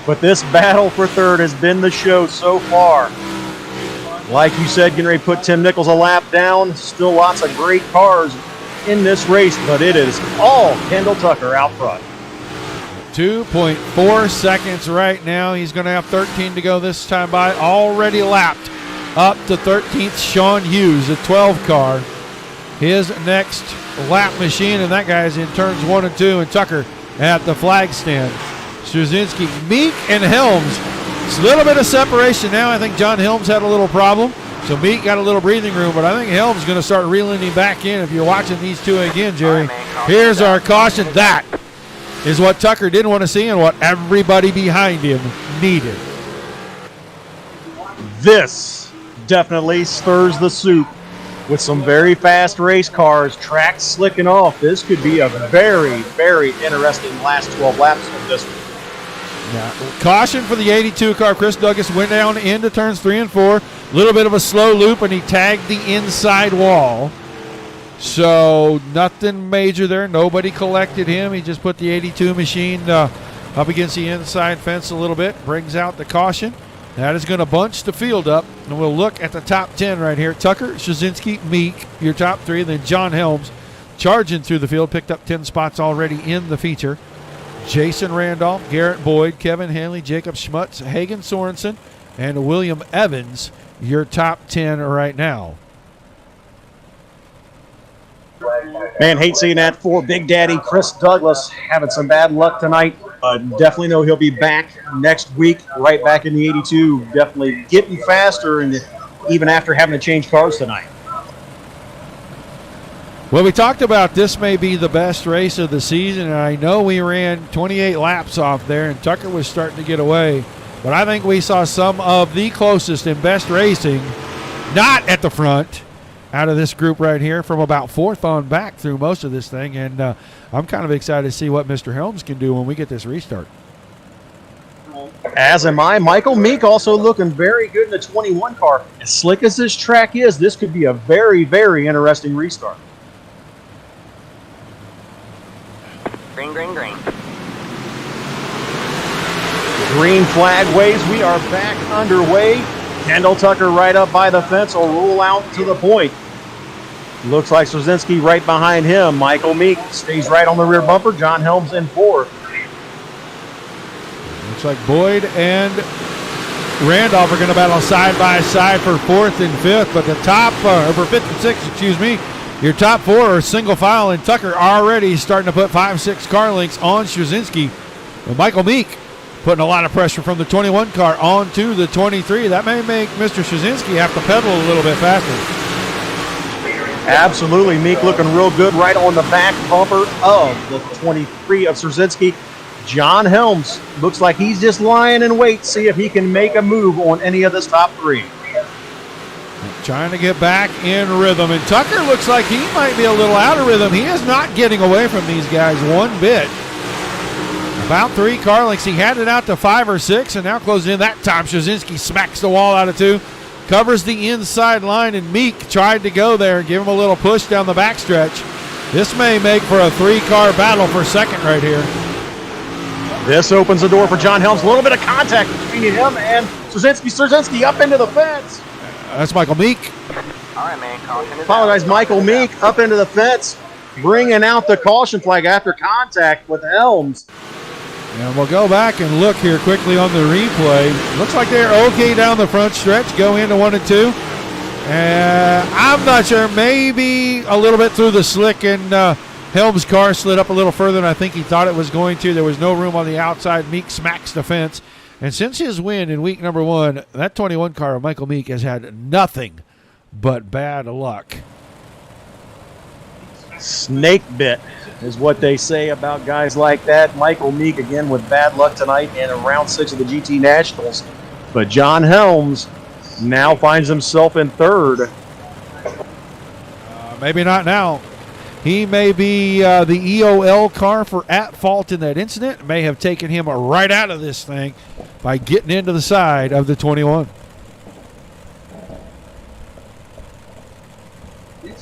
But this battle for third has been the show so far. Like you said, getting ready to put Tim Nichols a lap down. Still lots of great cars in this race, but it is all Kendall Tucker out front. 2.4 seconds right now. He's going to have 13 to go this time by. Already lapped up to 13th, Sean Hughes, a 12 car. His next lap machine, and that guy's in turns 1 and 2, and Tucker at the flag stand. Jozinski, Meek, and Helms. It's a little bit of separation now. I think John Helms had a little problem, so Meek got a little breathing room, but I think Helms is going to start reeling him back in. If you're watching these two again, Jerry, here's our caution. That is what Tucker didn't want to see and what everybody behind him needed. This definitely stirs the soup. With some very fast race cars, track slicking off. This could be a very, very interesting last 12 laps of this one. Yeah. Caution for the 82 car. Chris Douglas went down into turns 3 and 4. A little bit of a slow loop, and he tagged the inside wall. So nothing major there. Nobody collected him. He just put the 82 machine up against the inside fence a little bit. Brings out the caution. That is going to bunch the field up, and we'll look at the top 10 right here. Tucker, Jozinski, Meek, your top 3, and then John Helms charging through the field, picked up 10 spots already in the feature. Jason Randolph, Garrett Boyd, Kevin Henley, Jacob Schmutz, Hagen Sorensen, and William Evans, your top 10 right now. Man, hate seeing that for Big Daddy Chris Douglas having some bad luck tonight. Definitely know he'll be back next week, right back in the 82. Definitely getting faster, and even after having to change cars tonight. Well, we talked about this may be the best race of the season, and I know we ran 28 laps off there, and Tucker was starting to get away. But I think we saw some of the closest and best racing, not at the front, out of this group right here, from about 4th on back through most of this thing. And I'm kind of excited to see what Mr. Helms can do when we get this restart. As am I. Michael Meek also looking very good in the 21 car. As slick as this track is, this could be a very, very interesting restart. Green, green, green. Green flag waves. We are back underway. Kendall Tucker right up by the fence will roll out to the point. Looks like Jozinski right behind him. Michael Meek stays right on the rear bumper. John Helms in 4th. Looks like Boyd and Randolph are going to battle side by side for 4th and 5th, but the top, for 5th and 6th, excuse me, your top 4 are single file, and Tucker already starting to put 5-6 car lengths on Jozinski. And Michael Meek putting a lot of pressure from the 21 car onto the 23. That may make Mr. Jozinski have to pedal a little bit faster. Absolutely. Meek looking real good right on the back bumper of the 23 of Jozinski. John Helms looks like he's just lying in wait, see if he can make a move on any of this top 3. Trying to get back in rhythm, and Tucker looks like he might be a little out of rhythm. He is not getting away from these guys one bit. About 3 car lengths. He had it out to 5 or 6, and now closing in. That time, Jozinski smacks the wall out of 2. Covers the inside line, and Meek tried to go there and give him a little push down the backstretch. This may make for a 3-car battle for second right here. This opens the door for John Helms. A little bit of contact between him and Jozinski. Jozinski up into the fence. That's Michael Meek. All right, man. Caution is Apologize, out. Michael Meek up into the fence. bringing out the caution flag after contact with Helms. And we'll go back and look here quickly on the replay. Looks like they're okay down the front stretch, go into 1 and 2. I'm not sure, maybe a little bit through the slick, and Helms' car slid up a little further than I think he thought it was going to. There was no room on the outside. Meek smacks the fence. And since his win in week number 1, that 21 car of Michael Meek has had nothing but bad luck. Snake bit is what they say about guys like that. Michael Meek again with bad luck tonight and in round 6 of the GT Nationals. But John Helms now finds himself in 3rd. Maybe not now. He may be the EOL car for at fault in that incident. It may have taken him right out of this thing by getting into the side of the 21.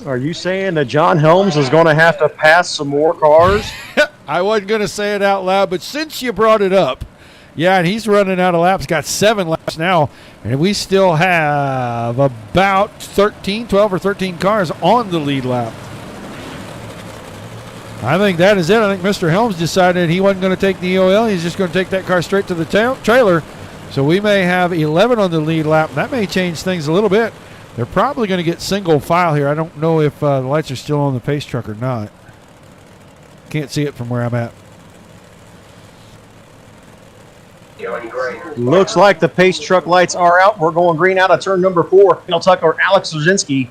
Are you saying that John Helms is going to have to pass some more cars? I wasn't going to say it out loud, but since you brought it up, yeah, and he's running out of laps, got 7 laps now, and we still have about 12 or 13 cars on the lead lap. I think that is it. I think Mr. Helms decided he wasn't going to take the EOL. He's just going to take that car straight to the trailer. So we may have 11 on the lead lap. That may change things a little bit. They're probably going to get single file here. I don't know if the lights are still on the pace truck or not. Can't see it from where I'm at. Looks like the pace truck lights are out. We're going green out of turn number 4. Kendall Tucker, Alex Jacinski,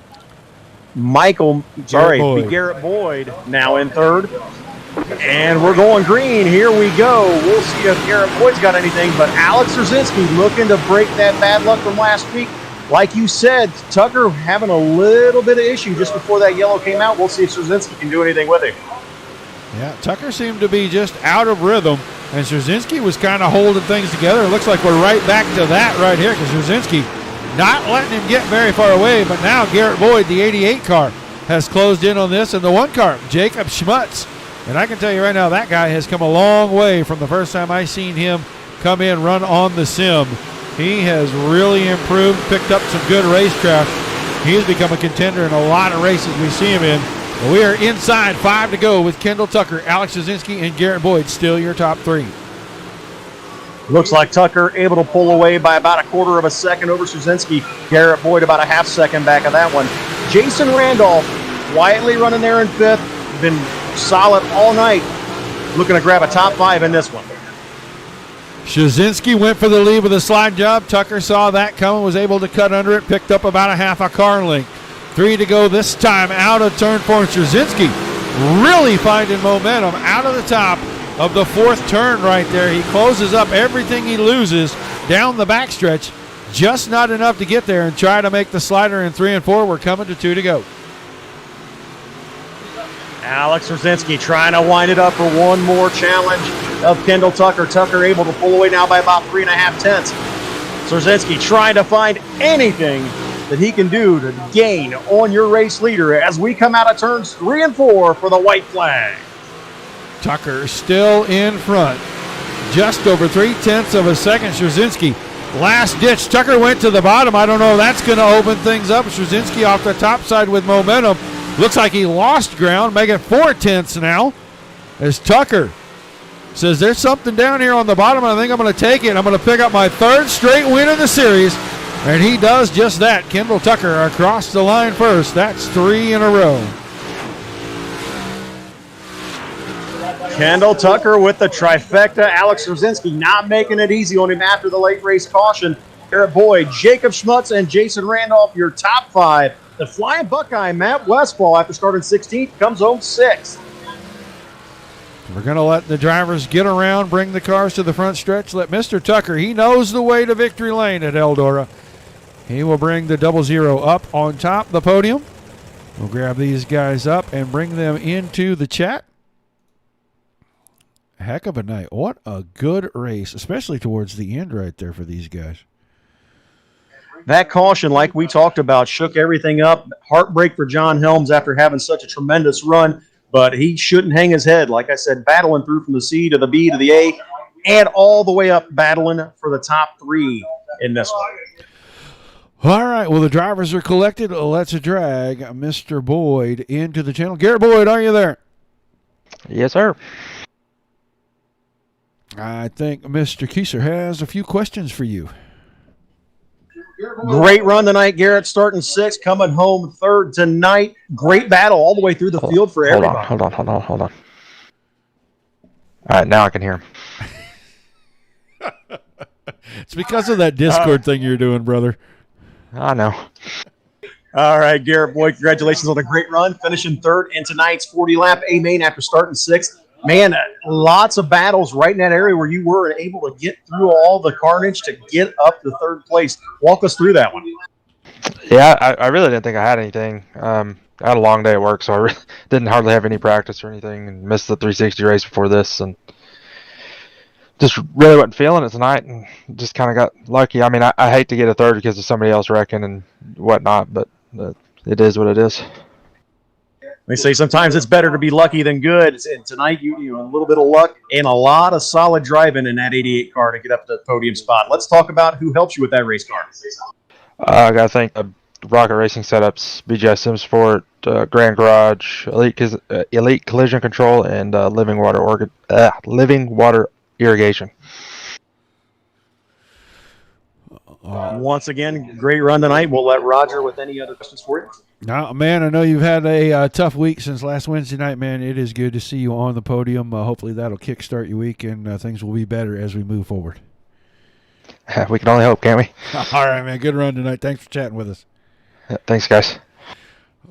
Garrett Boyd now in 3rd. And we're going green. Here we go. We'll see if Garrett Boyd's got anything. But Alex Jacinski looking to break that bad luck from last week. Like you said, Tucker having a little bit of issue just before that yellow came out. We'll see if Jozinski can do anything with him. Yeah, Tucker seemed to be just out of rhythm, and Jozinski was kind of holding things together. It looks like we're right back to that right here because Jozinski not letting him get very far away, but now Garrett Boyd, the 88 car, has closed in on this, and the 1 car, Jacob Schmutz. And I can tell you right now, that guy has come a long way from the first time I seen him come in, run on the sim. He has really improved, picked up some good racecraft. He has become a contender in a lot of races we see him in. But we are inside 5 to go with Kendall Tucker, Alex Jacinski, and Garrett Boyd still your top 3. Looks like Tucker able to pull away by about 1/4 of a second over Jozinski. Garrett Boyd about a 1/2 second back of that one. Jason Randolph quietly running there in 5th. Been solid all night. Looking to grab a top 5 in this one. Jozinski went for the lead with a slide job. Tucker saw that coming, was able to cut under it, picked up about a 1/2 a car length. 3 to go this time out of turn 4. Jozinski really finding momentum out of the top of the 4th turn right there. He closes up everything he loses down the backstretch. Just not enough to get there and try to make the slider in 3 and 4. We're coming to 2 to go. Alex Jacinski trying to wind it up for one more challenge of Kendall Tucker. Tucker able to pull away now by about 3.5 tenths. Jacinski trying to find anything that he can do to gain on your race leader as we come out of turns 3 and 4 for the white flag. Tucker still in front. Just over 3/10 of a second. Jacinski last ditch. Tucker went to the bottom. I don't know if that's going to open things up. Jacinski off the top side with momentum. Looks like he lost ground, making 4/10 now. As Tucker says, there's something down here on the bottom, and I think I'm going to take it. I'm going to pick up my 3rd straight win in the series, and he does just that. Kendall Tucker across the line first. That's 3 in a row. Kendall Tucker with the trifecta. Alex Jacinski not making it easy on him after the late race caution. Garrett Boyd, Jacob Schmutz, and Jason Randolph, your top 5. The Flying Buckeye, Matt Westfall, after starting 16th, comes home 6th. We're going to let the drivers get around, bring the cars to the front stretch. Let Mr. Tucker, he knows the way to victory lane at Eldora. He will bring the 00 up on top of the podium. We'll grab these guys up and bring them into the chat. Heck of a night. What a good race, especially towards the end right there for these guys. That caution, like we talked about, shook everything up. Heartbreak for John Helms after having such a tremendous run, but he shouldn't hang his head. Like I said, battling through from the C to the B to the A, and all the way up battling for the top 3 in this one. All right. Well, the drivers are collected. Let's drag Mr. Boyd into the channel. Garrett Boyd, are you there? Yes, sir. I think Mr. Kieser has a few questions for you. Great run tonight, Garrett. Starting 6th, coming home 3rd tonight. Great battle all the way through the field for everybody. Hold on. All right, now I can hear him. It's because of that Discord thing you're doing, brother. I know. All right, Garrett Boyd, congratulations on a great run, finishing 3rd in tonight's 40-lap A-Main after starting 6th. Man, lots of battles right in that area where you were able to get through all the carnage to get up to 3rd place. Walk us through that one. Yeah, I really didn't think I had anything. I had a long day at work, so I didn't hardly have any practice or anything, and missed the 360 race before this, and just really wasn't feeling it tonight, and just kind of got lucky. I mean, I hate to get a 3rd because of somebody else wrecking and whatnot, but it is what it is. They say sometimes it's better to be lucky than good. And tonight, you a little bit of luck and a lot of solid driving in that 88 car to get up to the podium spot. Let's talk about who helps you with that race car. I got to thank Rocket Racing Setups, BGI Sim Sport, Grand Garage, Elite Collision Control, and Living Water Irrigation. Once again, great run tonight. We'll let Roger with any other questions for you. Now, man, I know you've had a tough week since last Wednesday night, man. It is good to see you on the podium. Hopefully that'll kickstart your week, and things will be better as we move forward. We can only hope, can't we? All right, man. Good run tonight. Thanks for chatting with us. Thanks, guys.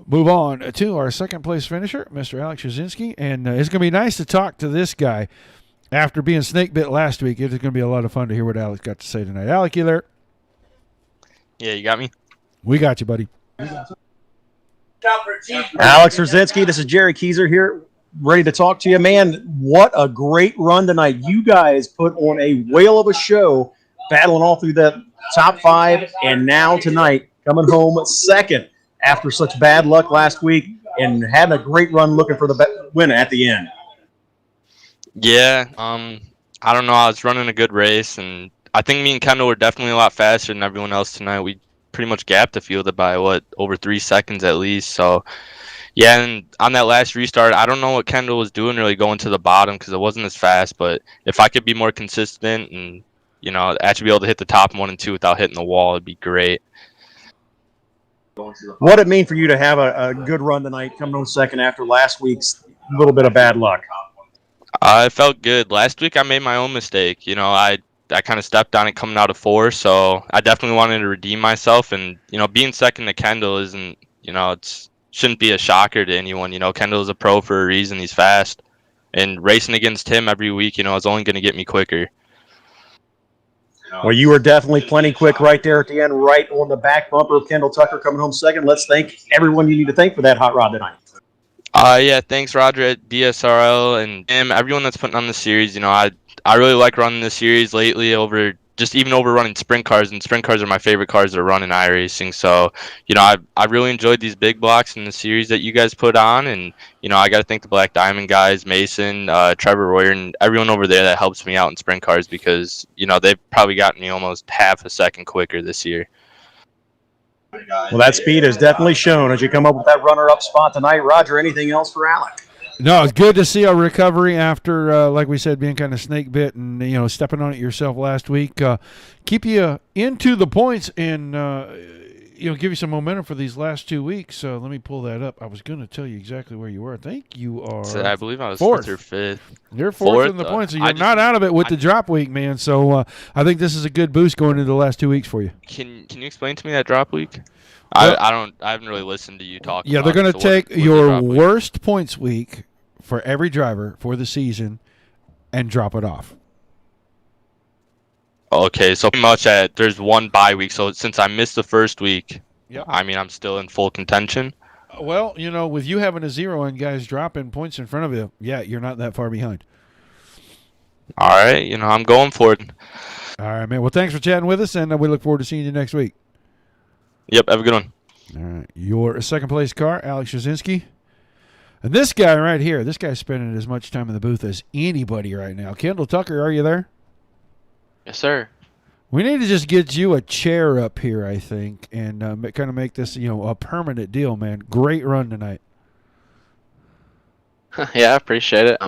Move on to our second-place finisher, Mr. Alex Jacinski, and it's going to be nice to talk to this guy after being snake bit last week. It's going to be a lot of fun to hear what Alex got to say tonight. Alec, you there? Yeah, you got me? We got you, buddy. Alex Jacinski, this is Jerry Kieser here, ready to talk to you. Man, what a great run tonight. You guys put on a whale of a show, battling all through the top 5, and now tonight coming home 2nd after such bad luck last week and having a great run looking for the win at the end. Yeah, I don't know. I was running a good race, and I think me and Kendall were definitely a lot faster than everyone else tonight. We pretty much gapped the field by over 3 seconds at least. So yeah, and on that last restart, I don't know what Kendall was doing really going to the bottom because it wasn't as fast. But if I could be more consistent and actually be able to hit the top 1 and 2 without hitting the wall, it'd be great. What did it mean for you to have a good run tonight, coming home 2nd after last week's little bit of bad luck? It felt good. Last week I made my own mistake. I kind of stepped on it coming out of 4, so I definitely wanted to redeem myself. And being 2nd to Kendall isn't, shouldn't be a shocker to anyone. Kendall's a pro for a reason. He's fast, and racing against him every week, is only going to get me quicker. Well, you were definitely plenty quick right there at the end, right on the back bumper of Kendall Tucker coming home 2nd. Let's thank everyone you need to thank for that hot rod tonight. Yeah, thanks Roger at DSRL and Tim, everyone that's putting on the series. I really like running this series lately over running sprint cars, and sprint cars are my favorite cars to run in iRacing. So, I really enjoyed these big blocks in the series that you guys put on, and I got to thank the Black Diamond guys, Mason, Trevor Royer, and everyone over there that helps me out in sprint cars because they've probably gotten me almost half a second quicker this year. Well, that speed is definitely shown as you come up with that runner-up spot tonight. Roger, anything else for Alec? No, it's good to see a recovery after, like we said, being kind of snake bit and, stepping on it yourself last week. Keep you into the points and, give you some momentum for these last 2 weeks. Let me pull that up. I was going to tell you exactly where you were. I think you are I believe I was 4th or 5th. You're 4th in the points, so you're not out of it with the drop week, man. So I think this is a good boost going into the last 2 weeks for you. Can you explain to me that drop week? I haven't really listened to you talk. Yeah, they're going to take your worst points week for every driver for the season and drop it off. Okay, so pretty much there's one bye week. So since I missed the first week, yep. I'm still in full contention. Well, with you having a 0 and guys dropping points in front of you, yeah, you're not that far behind. All right, I'm going for it. All right, man. Well, thanks for chatting with us, and we look forward to seeing you next week. Yep, have a good one. All right, your second place car, Alex Jacinski. And this guy right here, this guy's spending as much time in the booth as anybody right now. Kendall Tucker, are you there? Yes, sir. We need to just get you a chair up here, I think, and kind of make this, a permanent deal, man. Great run tonight. Yeah, I appreciate it.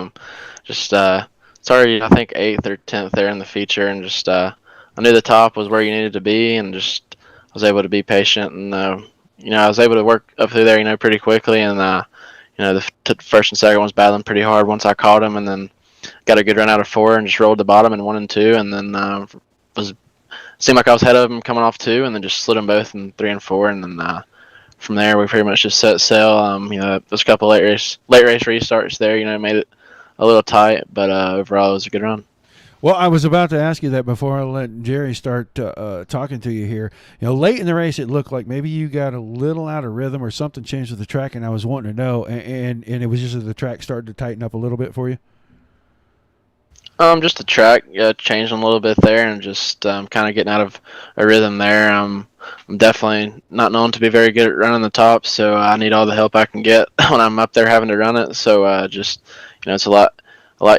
Just sorry, I think 8th or 10th there in the feature, and just I knew the top was where you needed to be, and just was able to be patient, and I was able to work up through there, pretty quickly, and the first and second ones battling pretty hard once I caught them, and then got a good run out of 4 and just rolled the bottom in 1 and 2, and then seemed like I was ahead of them coming off 2, and then just slid them both in 3 and 4, and then from there we pretty much just set sail. There's a couple late race restarts there, made it a little tight, but overall it was a good run. Well, I was about to ask you that before I let Jerry start talking to you here. Late in the race, it looked like maybe you got a little out of rhythm or something changed with the track, and I was wanting to know. And it was just that the track started to tighten up a little bit for you. Just the track changed a little bit there, and just kind of getting out of a rhythm there. I'm definitely not known to be very good at running the top, so I need all the help I can get when I'm up there having to run it. So it's a lot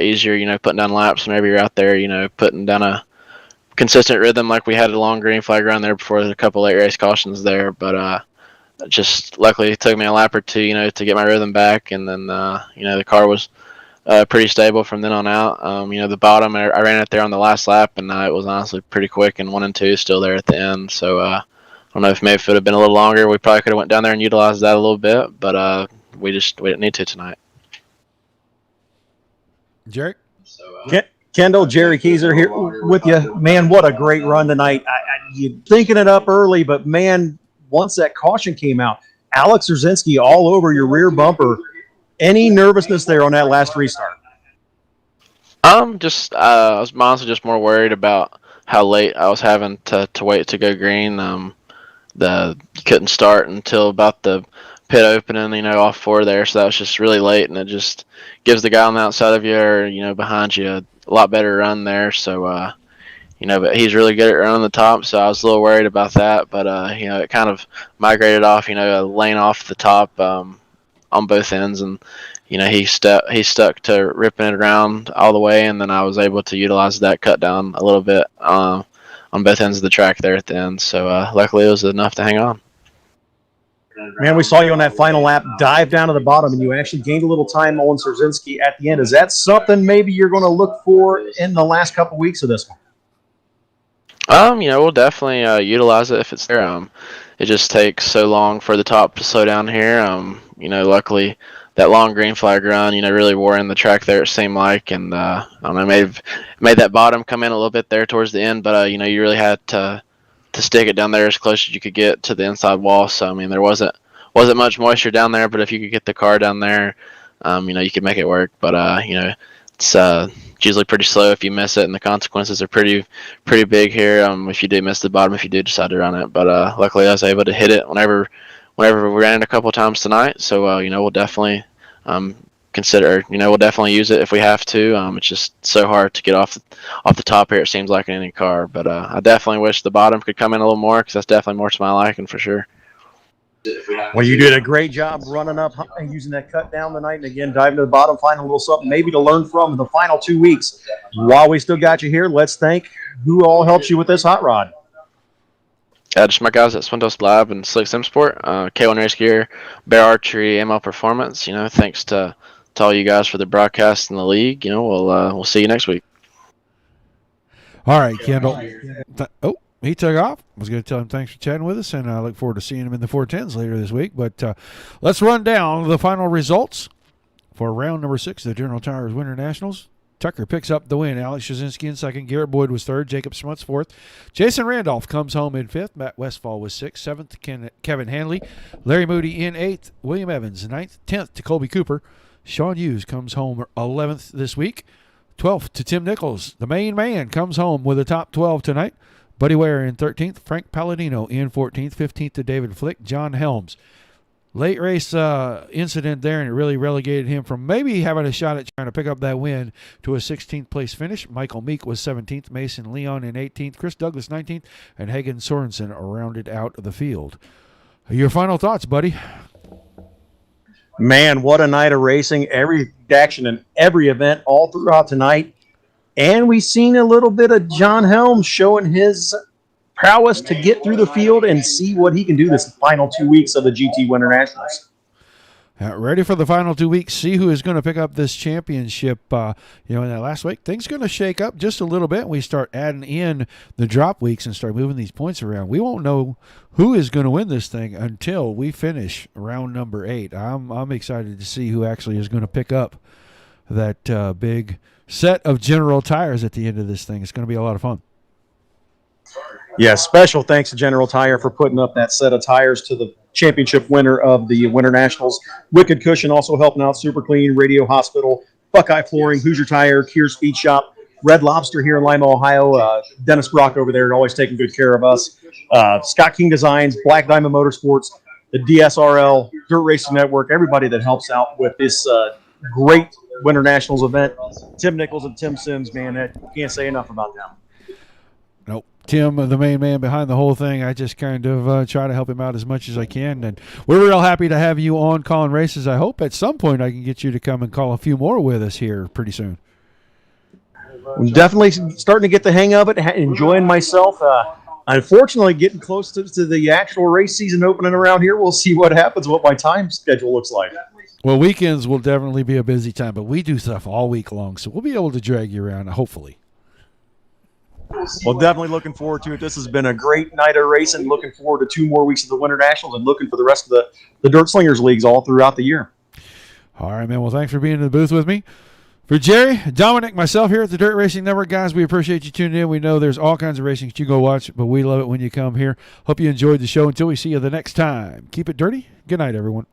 easier, putting down laps whenever you're out there, putting down a consistent rhythm like we had a long green flag run there before. There's a couple late race cautions there, but just luckily it took me a lap or two, to get my rhythm back, and then the car was pretty stable from then on out. The bottom, I ran it there on the last lap, and it was honestly pretty quick, and 1 and 2 still there at the end. So I don't know if maybe if it would have been a little longer, we probably could have went down there and utilized that a little bit, but we didn't need to tonight. Jerry? Kendall, Jerry Keyser here with you. Man, what a great run tonight. You thinking it up early, but man, once that caution came out, Alex Jacinski all over your rear bumper. Any nervousness there on that last restart? I was honestly just more worried about how late I was having to wait to go green. You couldn't start until about the pit opening, off 4 there, so that was just really late, and it just gives the guy on the outside of you or behind you a lot better run there. So but he's really good at running the top, so I was a little worried about that, but it kind of migrated off, a lane off the top on both ends, and he stuck to ripping it around all the way, and then I was able to utilize that cut down a little bit on both ends of the track there at the end, so luckily it was enough to hang on. Man, we saw you on that final lap dive down to the bottom, and you actually gained a little time on Jacinski at the end. Is that something maybe you're going to look for in the last couple weeks of this one? We'll definitely utilize it if it's there. It just takes so long for the top to slow down here. Luckily that long green flag run, really wore in the track there, it seemed like, and I don't know, made that bottom come in a little bit there towards the end, but you really had to stick it down there as close as you could get to the inside wall. So there wasn't much moisture down there, but if you could get the car down there, you could make it work. But it's usually pretty slow if you miss it, and the consequences are pretty big here. If you do miss the bottom, if you do decide to run it, but luckily I was able to hit it whenever we ran it a couple times tonight. So we'll definitely we'll definitely use it if we have to. It's just so hard to get off the top here, it seems like, in any car, but I definitely wish the bottom could come in a little more, because that's definitely more to my liking for sure. Well, you did a great job running up and using that cut down tonight, and again diving to the bottom, finding a little something maybe to learn from in the final 2 weeks. While we still got you here, let's thank who all helps you with this hot rod. Just my guys at Swindos Lab and Slick Sim Sport, K1 Race Gear, Bear Archery, ML Performance. Thanks to all you guys for the broadcast in the league. We'll see you next week. All right, Kendall. He took off. I was going to tell him thanks for chatting with us, and I look forward to seeing him in the 410s later this week. But let's run down the final results for round number 6 of the General Tires Winter Nationals. Tucker picks up the win. Alex Jozinski in second. Garrett Boyd was third. Jacob Smuts fourth. Jason Randolph comes home in fifth. Matt Westfall was sixth. Seventh, Kevin Henley. Larry Moody in eighth. William Evans ninth. 10th to Colby Cooper. Sean Hughes comes home 11th this week. 12th to Tim Nichols. The main man comes home with a top 12 tonight. Buddy Ware in 13th. Frank Palladino in 14th. 15th to David Flick. John Helms. Late race incident there, and it really relegated him from maybe having a shot at trying to pick up that win to a 16th place finish. Michael Meek was 17th, Mason Leon in 18th, Chris Douglas 19th, and Hagen Sorensen rounded out the field. Your final thoughts, buddy? Man, what a night of racing. Every action and every event all throughout tonight. And we've seen a little bit of John Helms showing his prowess to get through the field and see what he can do this final 2 weeks of the GT Winter Nationals. Ready for the final 2 weeks. See who is going to pick up this championship. In that last week, things are going to shake up just a little bit. We start adding in the drop weeks and start moving these points around. We won't know who is going to win this thing until we finish round number 8. I'm excited to see who actually is going to pick up that big set of General Tires at the end of this thing. It's going to be a lot of fun. Yeah, special thanks to General Tire for putting up that set of tires to the championship winner of the Winter Nationals. Wicked Cushion also helping out, Super Clean, Radio Hospital, Buckeye Flooring, Hoosier Tire, Kear's Feed Shop, Red Lobster here in Lima, Ohio. Dennis Brock over there always taking good care of us. Scott King Designs, Black Diamond Motorsports, the DSRL, Dirt Racing Network, everybody that helps out with this great Winter Nationals event. Tim Nichols and Tim Sims, man, can't say enough about them. Nope. Tim, the main man behind the whole thing, I just kind of try to help him out as much as I can. And we're real happy to have you on calling races. I hope at some point I can get you to come and call a few more with us here pretty soon. I'm definitely starting to get the hang of it, enjoying myself. Unfortunately, getting close to the actual race season opening around here. We'll see what happens, what my time schedule looks like. Well, weekends will definitely be a busy time, but we do stuff all week long, so we'll be able to drag you around, hopefully. Well, definitely looking forward to it. This has been a great night of racing. Looking forward to 2 more weeks of the Winter Nationals and looking for the rest of the Dirt Slingers leagues all throughout the year. All right, man. Well, thanks for being in the booth with me. For Jerry, Dominic, myself here at the Dirt Racing Network, guys, we appreciate you tuning in. We know there's all kinds of racing that you go watch, but we love it when you come here. Hope you enjoyed the show. Until we see you the next time, keep it dirty. Good night, everyone.